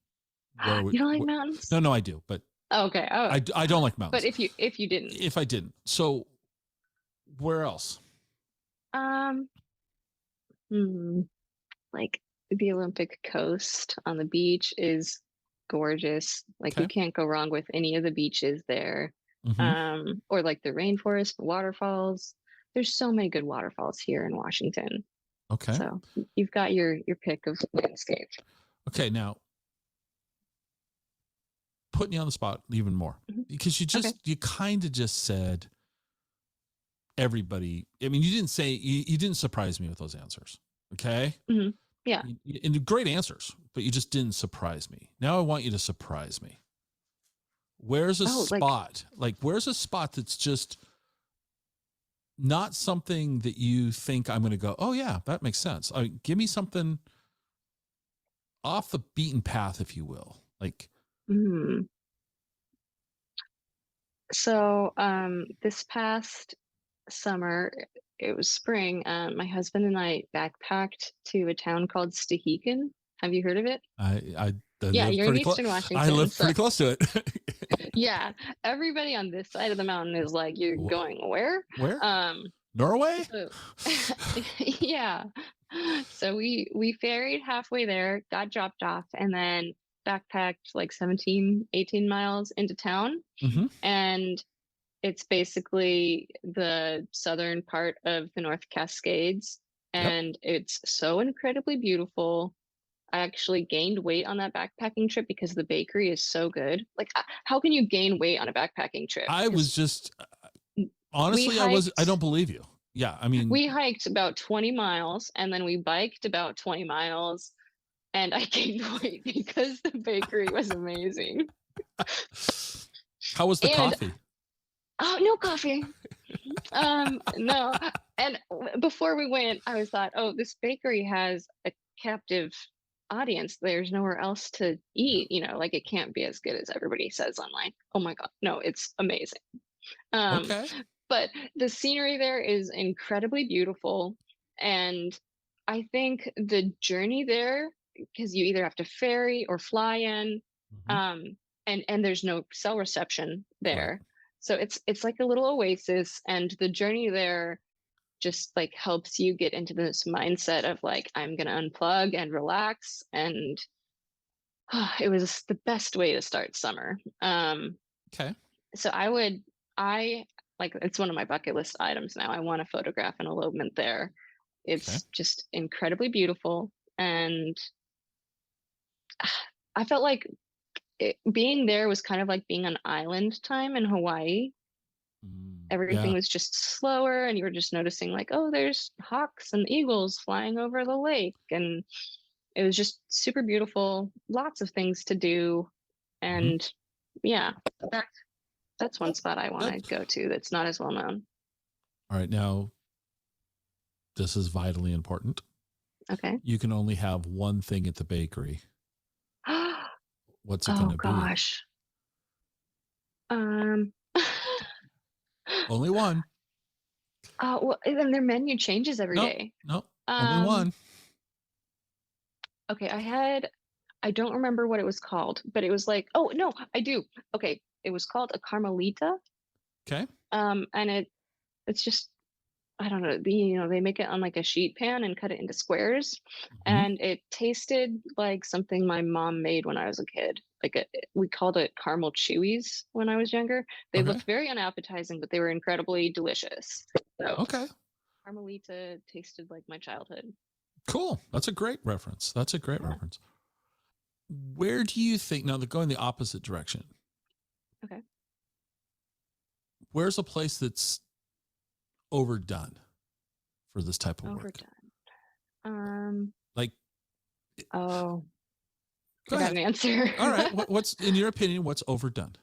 You don't like mountains? No, I do, but okay. Oh. I don't like mountains. But if you didn't, if I didn't, so where else? Like the Olympic coast on the beach is gorgeous. Like you can't go wrong with any of the beaches there. Mm-hmm. Or like the rainforest, the waterfalls. There's so many good waterfalls here in Washington. Okay. So you've got your pick of landscape. Okay, now putting you on the spot even more because you kind of just said everybody. I mean, you didn't say you didn't surprise me with those answers. Okay. Mm-hmm. Yeah. And great answers, but you just didn't surprise me. Now I want you to surprise me. Where's a spot? Like where's a spot that's just not something that you think I'm going to go, oh yeah, that makes sense. Give me something off the beaten path, if you will. Like, so this past summer, it was spring. My husband and I backpacked to a town called Stehekin. Have you heard of it? You're in Eastern Washington. I live pretty close to it. Yeah, everybody on this side of the mountain is like, "You're going where?" Where? Norway. Yeah. So we ferried halfway there, got dropped off, and then backpacked like 17, 18 miles into town. Mm-hmm. And it's basically the southern part of the North Cascades. And it's so incredibly beautiful. I actually gained weight on that backpacking trip because the bakery is so good. Like, how can you gain weight on a backpacking trip? I was just, honestly, I don't believe you. Yeah. I mean, we hiked about 20 miles and then we biked about 20 miles and I gained weight because the bakery was amazing. How was the coffee? Oh, no coffee. No. And before we went, I thought, oh, this bakery has a captive audience. There's nowhere else to eat, like it can't be as good as everybody says online. Oh my God. No, it's amazing. Okay. But the scenery there is incredibly beautiful. And I think the journey there, because you either have to ferry or fly in, and there's no cell reception there. Right. So it's like a little oasis, and the journey there just like helps you get into this mindset of like, I'm going to unplug and relax. And it was the best way to start summer. Okay. So like, it's one of my bucket list items now. I want to photograph an elopement there. It's just incredibly beautiful. And I felt like being there was kind of like being on island time in Hawaii. Everything was just slower and you were just noticing like, oh, there's hawks and eagles flying over the lake. And it was just super beautiful, lots of things to do. And That's one spot I want to go to that's not as well known. All right. Now, this is vitally important. Okay. You can only have one thing at the bakery. What's it going to be? Oh gosh. Only one. Well, and their menu changes every day. No, only one. Okay, I don't remember what it was called, but it was like, oh no, I do. Okay, it was called a Carmelita. Okay. And it's just, I don't know, they make it on like a sheet pan and cut it into squares, and it tasted like something my mom made when I was a kid. We called it caramel chewies when I was younger. They looked very unappetizing, but they were incredibly delicious. So, Carmelita tasted like my childhood. Cool. That's a great reference. Where do you think, now they're going the opposite direction. Okay. Where's a place that's overdone for this type of work? Like, oh, go I got ahead. an answer. All right. What's, in your opinion, what's overdone?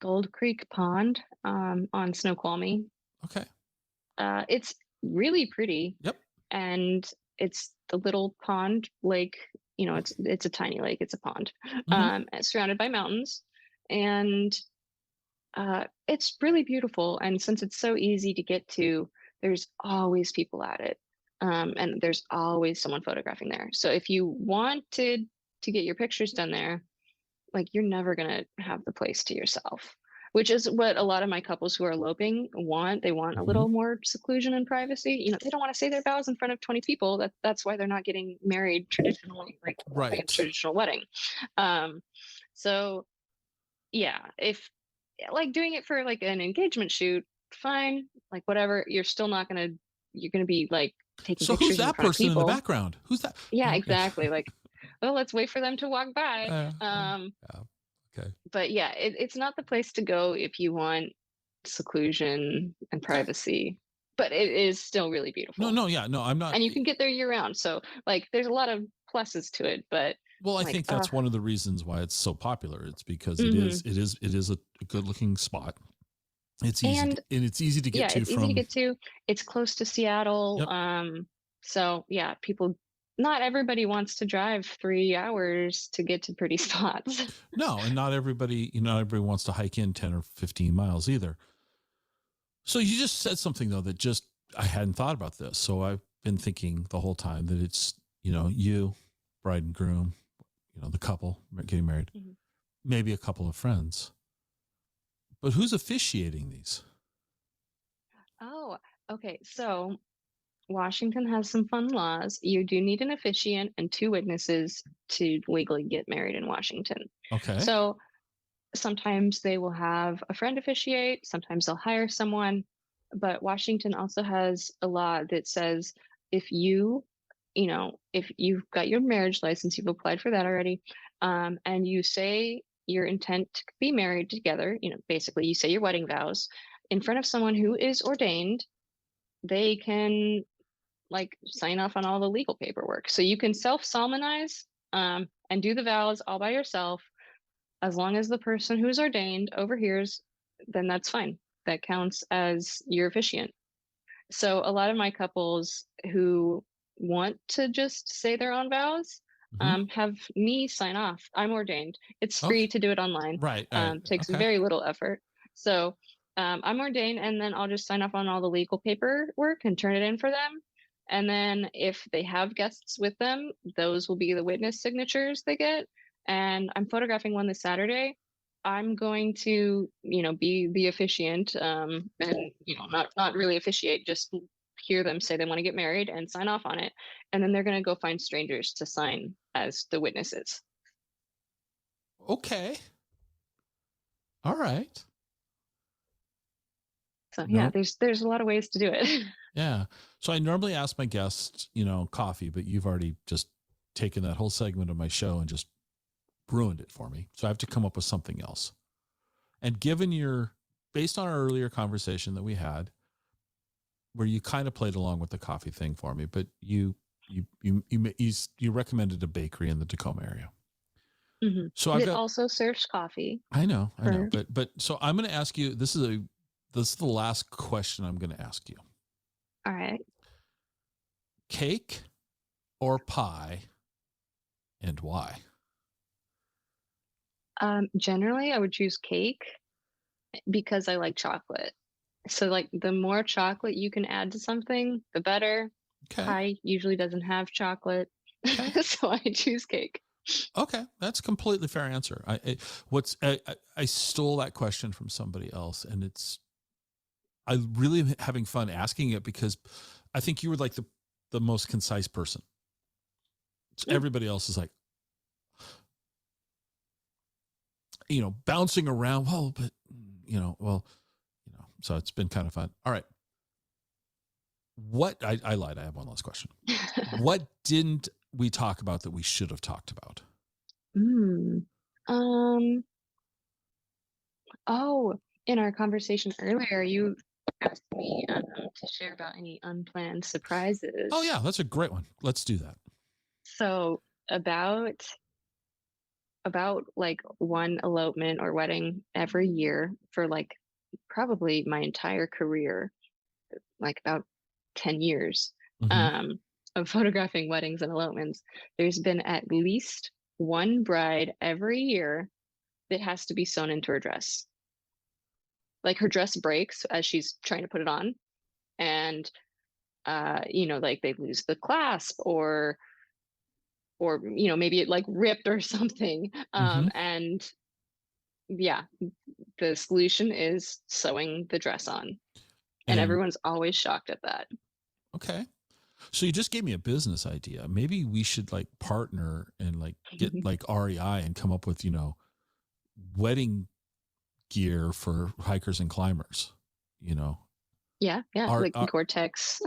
Gold Creek Pond on Snoqualmie. Okay. It's really pretty. Yep. And it's the little pond lake, it's a tiny lake, it's a pond, surrounded by mountains, and it's really beautiful. And since it's so easy to get to, there's always people at it, and there's always someone photographing there. So if you wanted to get your pictures done there, like, you're never gonna have the place to yourself, which is what a lot of my couples who are eloping want. They want a little more seclusion and privacy. They don't want to say their vows in front of 20 people. That's why they're not getting married traditionally, like a traditional wedding. So yeah, if like doing it for like an engagement shoot, fine, like whatever. You're still not gonna. You're gonna be like taking pictures. So who's that person in the background? Who's that? Yeah, exactly. Like, well, let's wait for them to walk by. Okay. But yeah, it's not the place to go if you want seclusion and privacy, but it is still really beautiful. No, I'm not. And you can get there year round. So like, there's a lot of pluses to it, but. Well, I think that's one of the reasons why it's so popular. It's because it is a good looking spot. It's easy, and it's easy to get to. It's easy to get to. It's close to Seattle. Yep. So yeah, not everybody wants to drive 3 hours to get to pretty spots. No, and not everybody wants to hike in 10 or 15 miles either. So you just said something though that I hadn't thought about this. So I've been thinking the whole time that it's, you, bride and groom, the couple getting married, maybe a couple of friends. But who's officiating these? Oh, okay. So Washington has some fun laws. You do need an officiant and 2 witnesses to legally get married in Washington. Okay. So sometimes they will have a friend officiate, sometimes they'll hire someone. But Washington also has a law that says if if you've got your marriage license, you've applied for that already, and you say your intent to be married together, basically you say your wedding vows in front of someone who is ordained, they can like sign off on all the legal paperwork. So you can self-solemnize and do the vows all by yourself. As long as the person who's ordained overhears, then that's fine. That counts as your officiant. So a lot of my couples who want to just say their own vows have me sign off. I'm ordained. It's free to do it online. Right. Takes very little effort. So I'm ordained, and then I'll just sign off on all the legal paperwork and turn it in for them. And then if they have guests with them, those will be the witness signatures they get. And I'm photographing one this Saturday. I'm going to, be the officiant, and, not really officiate, just hear them say they want to get married and sign off on it. And then they're going to go find strangers to sign as the witnesses. Okay. All right. So yeah, there's a lot of ways to do it. Yeah. So I normally ask my guests, coffee, but you've already just taken that whole segment of my show and just ruined it for me. So I have to come up with something else. And based on our earlier conversation that we had, where you kind of played along with the coffee thing for me, but you recommended a bakery in the Tacoma area. So I've It got, also serves coffee I know, for but so I'm going to ask you, this is the last question I'm going to ask you. all right. Cake or pie, and why? Generally I would choose cake because I like chocolate. So like the more chocolate you can add to something, the better. Okay. Pie usually doesn't have chocolate, Okay. so I choose cake. Okay, that's a completely fair answer. I stole that question from somebody else, and I really am having fun asking it because I think you were like the most concise person. So Mm. everybody else is like, bouncing around. Well, but so it's been kind of fun. All right. I lied. I have one last question. What didn't we talk about that we should have talked about? Mm. Um, oh, in our conversation earlier, you asked me to share about any unplanned Oh yeah, surprises. that's a great one. Let's do that. So about like one elopement or wedding every year for like probably my entire career, like about 10 years Mm-hmm. um, of photographing weddings and elopements. There's been at least one bride every year that has to be sewn into her dress. Like her dress breaks as she's trying to put it on, and like they lose the clasp, or maybe it like ripped or something. Mm-hmm. And yeah, the solution is sewing the dress on, and And everyone's always shocked at that. okay. So you just gave me a business idea. Maybe we should like partner and like get like REI and come up with, wedding gear for hikers and climbers, Yeah, yeah, our, like Gore-Tex.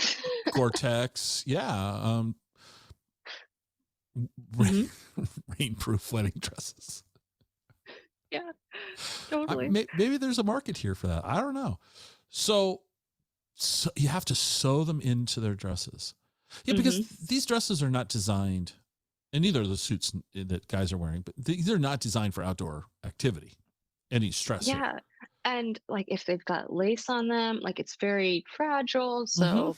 Gore-Tex. Yeah. Hmm. Rainproof wedding dresses. Yeah, totally. Maybe there's a market here for that. I don't know. So you have to sew them into their dresses. Yeah, because Hmm. these dresses are not designed, and neither are the suits that guys are wearing, but these are not designed for outdoor activity. Any stress here. Yeah, and like if they've got lace on them, like it's very fragile. Mm-hmm. So,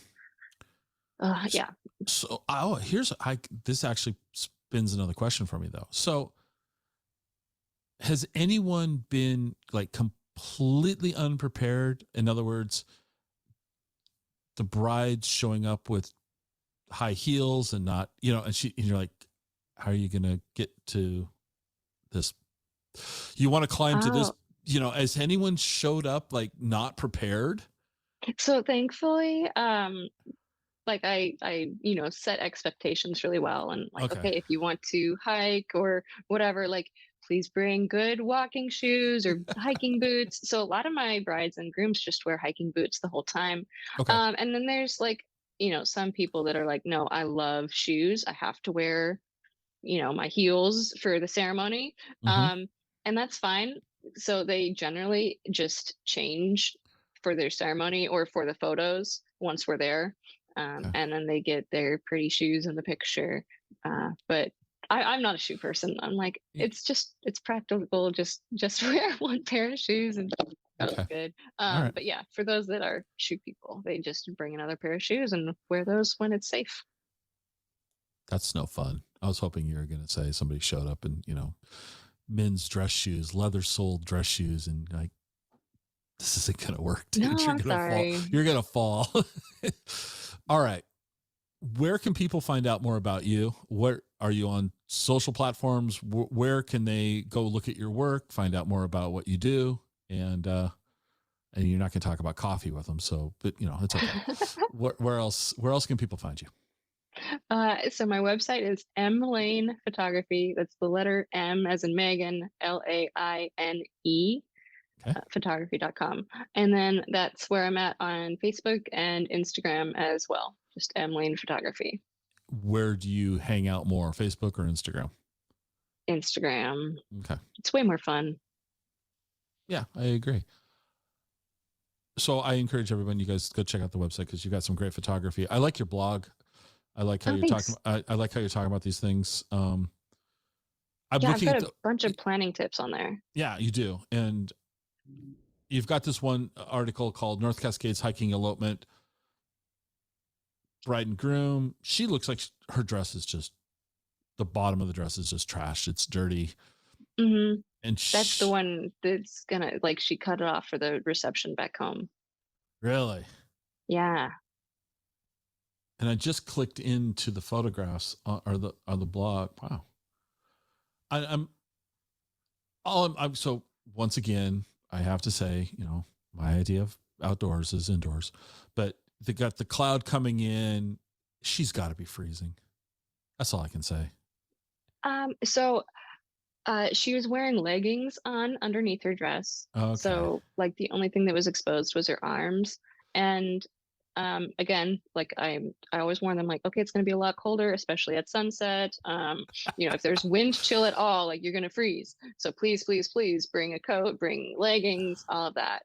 So, yeah. this actually spins another question for me though. So has anyone been like completely unprepared? In other words, the bride's showing up with high heels and not, and you're like, how are you going to get to this? You want to climb to this, Oh, has anyone showed up like not prepared? so thankfully, like I set expectations really well, and like, Okay. okay, if you want to hike or whatever, like please bring good walking shoes or hiking boots. So a lot of my brides and grooms just wear hiking boots the whole time. Okay. And then there's like, some people that are like, no, I love shoes. I have to wear, my heels for the ceremony. Mm-hmm. Um, and that's fine. So they generally just change for their ceremony or for the photos once we're there. Okay. And then they get their pretty shoes in the picture. But I'm not a shoe person. I'm like, it's practical. Just wear one pair of shoes and that'll Okay. be good. All right. But yeah, for those that are shoe people, they just bring another pair of shoes and wear those when it's safe. That's no fun. I was hoping you were going to say somebody showed up in, men's dress shoes, leather soled dress shoes. And like, this isn't going to work, dude. No, You're I'm going to fall. sorry. You're going to fall. All right. Where can people find out more about you? Where are you on social platforms? Where can they go look at your work, find out more about what you do? And you're not going to talk about coffee with them. So, but it's okay. Where else can people find you? So my website is Lane Photography. That's the letter M as in Megan, Laine, Okay. photography.com. And then that's where I'm at on Facebook and Instagram as well. Just Lane Photography. Where do you hang out more, Facebook or Instagram? Instagram. Okay. It's way more fun. Yeah, I agree. So I encourage everyone, you guys go check out the website because you got some great photography. I like your blog. I like how Oh, you're thanks. talking. I like how you're talking about these things. I'm Yeah, I've looking got at a bunch of planning tips on there. yeah, you do. And you've got this one article called North Cascades Hiking Elopement, Bride and Groom. She looks like her dress is just, the bottom of the dress is just trashed. It's dirty. Hmm. And That's the one that's gonna, like, she cut it off for the reception back home. really? Yeah. And I just clicked into the photographs or the on the blog. Wow. I'm so once again, I have to say, my idea of outdoors is indoors, but they got the cloud coming in. She's got to be freezing. That's all I can say. So she was wearing leggings on underneath her dress. Okay. So like the only thing that was exposed was her arms. And again, like I always warn them, like, okay, it's gonna be a lot colder, especially at sunset. If there's wind chill at all, like you're gonna freeze. So please, please, please bring a coat, bring leggings, all of that.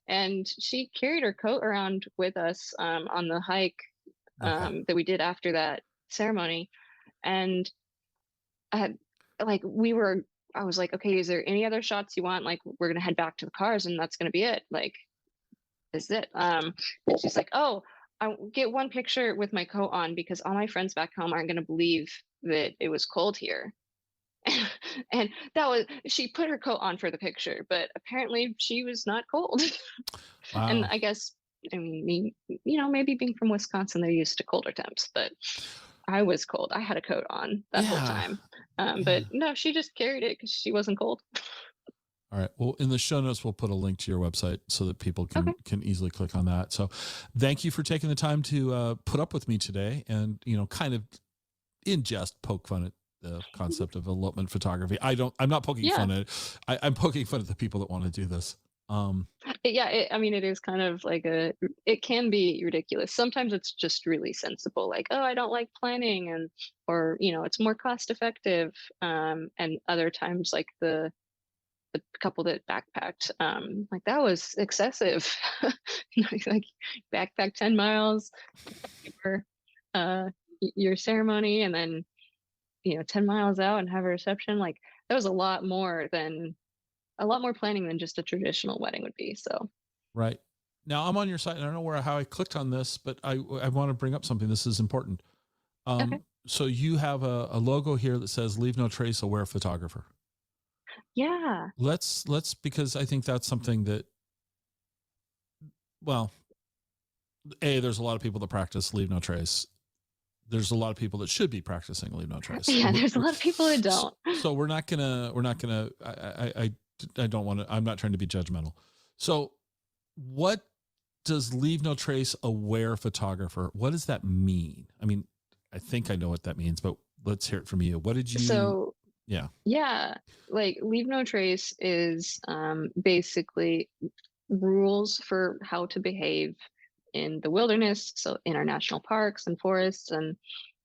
And she carried her coat around with us on the hike Okay. that we did after that ceremony. And I had like we were I was like, okay, is there any other shots you want? Like, we're gonna head back to the cars and that's gonna be it. Like, this is it. And she's like, oh, I get one picture with my coat on because all my friends back home aren't gonna believe that it was cold here. And that was, she put her coat on for the picture, but apparently she was not cold. And Wow. I guess, I mean, maybe being from Wisconsin, they're used to colder temps, but I was cold. I had a coat on that whole Yeah. time. Yeah. But no, she just carried it because she wasn't cold. All right. Well, in the show notes, we'll put a link to your website so that people Okay. can easily click on that. So, thank you for taking the time to put up with me today, and kind of in jest poke fun at the concept of elopement photography. I'm not poking Yeah. fun at it. I'm poking fun at the people that want to do this. Yeah. I mean, it is kind of like it can be ridiculous. Sometimes it's just really sensible. Like, oh, I don't like planning, or, it's more cost effective. And other times, like the couple that backpacked, like that was excessive. Like backpack 10 miles for your ceremony, and then 10 miles out and have a reception. Like, that was a lot more planning than just a traditional wedding would be. So Right. Now I'm on your site, and I don't know how I clicked on this, but I want to bring up something. This is important. okay. So you have a logo here that says "Leave no trace, aware photographer." Yeah. Let's because I think that's something that, well, there's a lot of people that practice leave no trace. There's a lot of people that should be practicing leave no trace. Yeah, there's a lot of people that don't. So we're not gonna I don't want to, I'm not trying to be judgmental. So what does leave no trace, aware photographer, what does that mean? I mean, I think I know what that means, but let's hear it from you. What did you So yeah. like leave no trace is basically rules for how to behave in the wilderness, so in our national parks and forests, and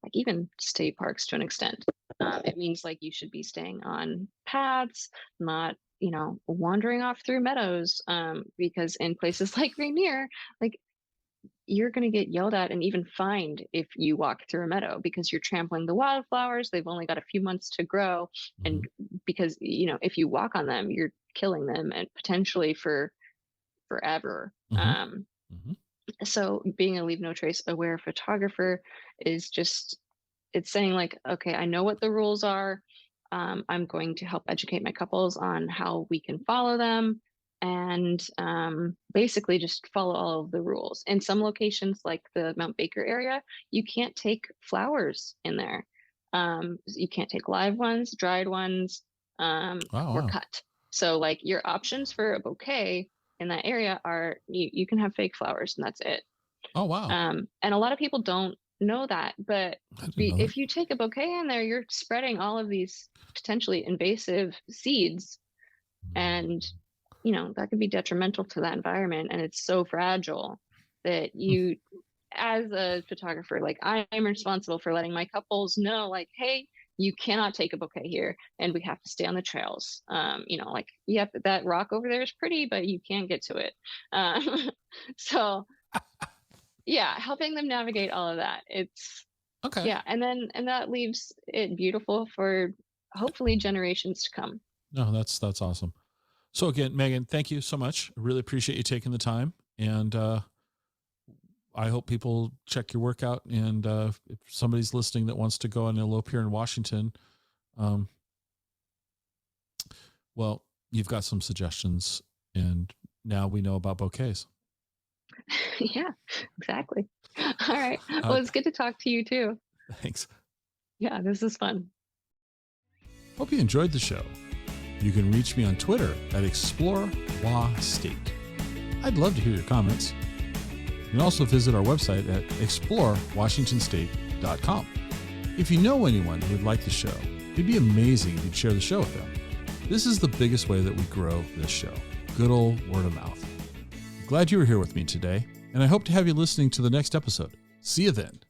like even state parks to an extent. It means like you should be staying on paths, not wandering off through meadows, because in places like Rainier, like you're going to get yelled at and even fined if you walk through a meadow because you're trampling the wildflowers. They've only got a few months to grow. And because, if you walk on them, you're killing them, and potentially for forever. So being a leave no trace aware photographer is just, it's saying like, okay, I know what the rules are. I'm going to help educate my couples on how we can follow them, and basically just follow all of the rules. In some locations, like the Mount Baker area, you can't take flowers in there. You can't take live ones, dried ones, or cut. So like your options for a bouquet in that area are you can have fake flowers and that's it. Oh, wow. And a lot of people don't know that, but if that. you take a bouquet in there, you're spreading all of these potentially invasive seeds, and that could be detrimental to that environment. And it's so fragile that you, as a photographer, like I am responsible for letting my couples know, like, hey, you cannot take a bouquet here, and we have to stay on the trails. Like, that rock over there is pretty, but you can't get to it. So yeah, helping them navigate all of that. It's Okay. yeah, and that leaves it beautiful for hopefully generations to come. No, that's awesome. So again, Meghan, thank you so much. I really appreciate you taking the time, and I hope people check your work out. And if somebody's listening that wants to go and elope here in Washington, well, you've got some suggestions, and now we know about bouquets. Yeah, exactly. All right. Well, it's good to talk to you too. Thanks. Yeah, this is fun. Hope you enjoyed the show. You can reach me on Twitter at ExploreWaState. I'd love to hear your comments. You can also visit our website at explorewashingtonstate.com. If you know anyone who would like the show, it'd be amazing if you'd share the show with them. This is the biggest way that we grow this show. Good old word of mouth. I'm glad you were here with me today, and I hope to have you listening to the next episode. See you then.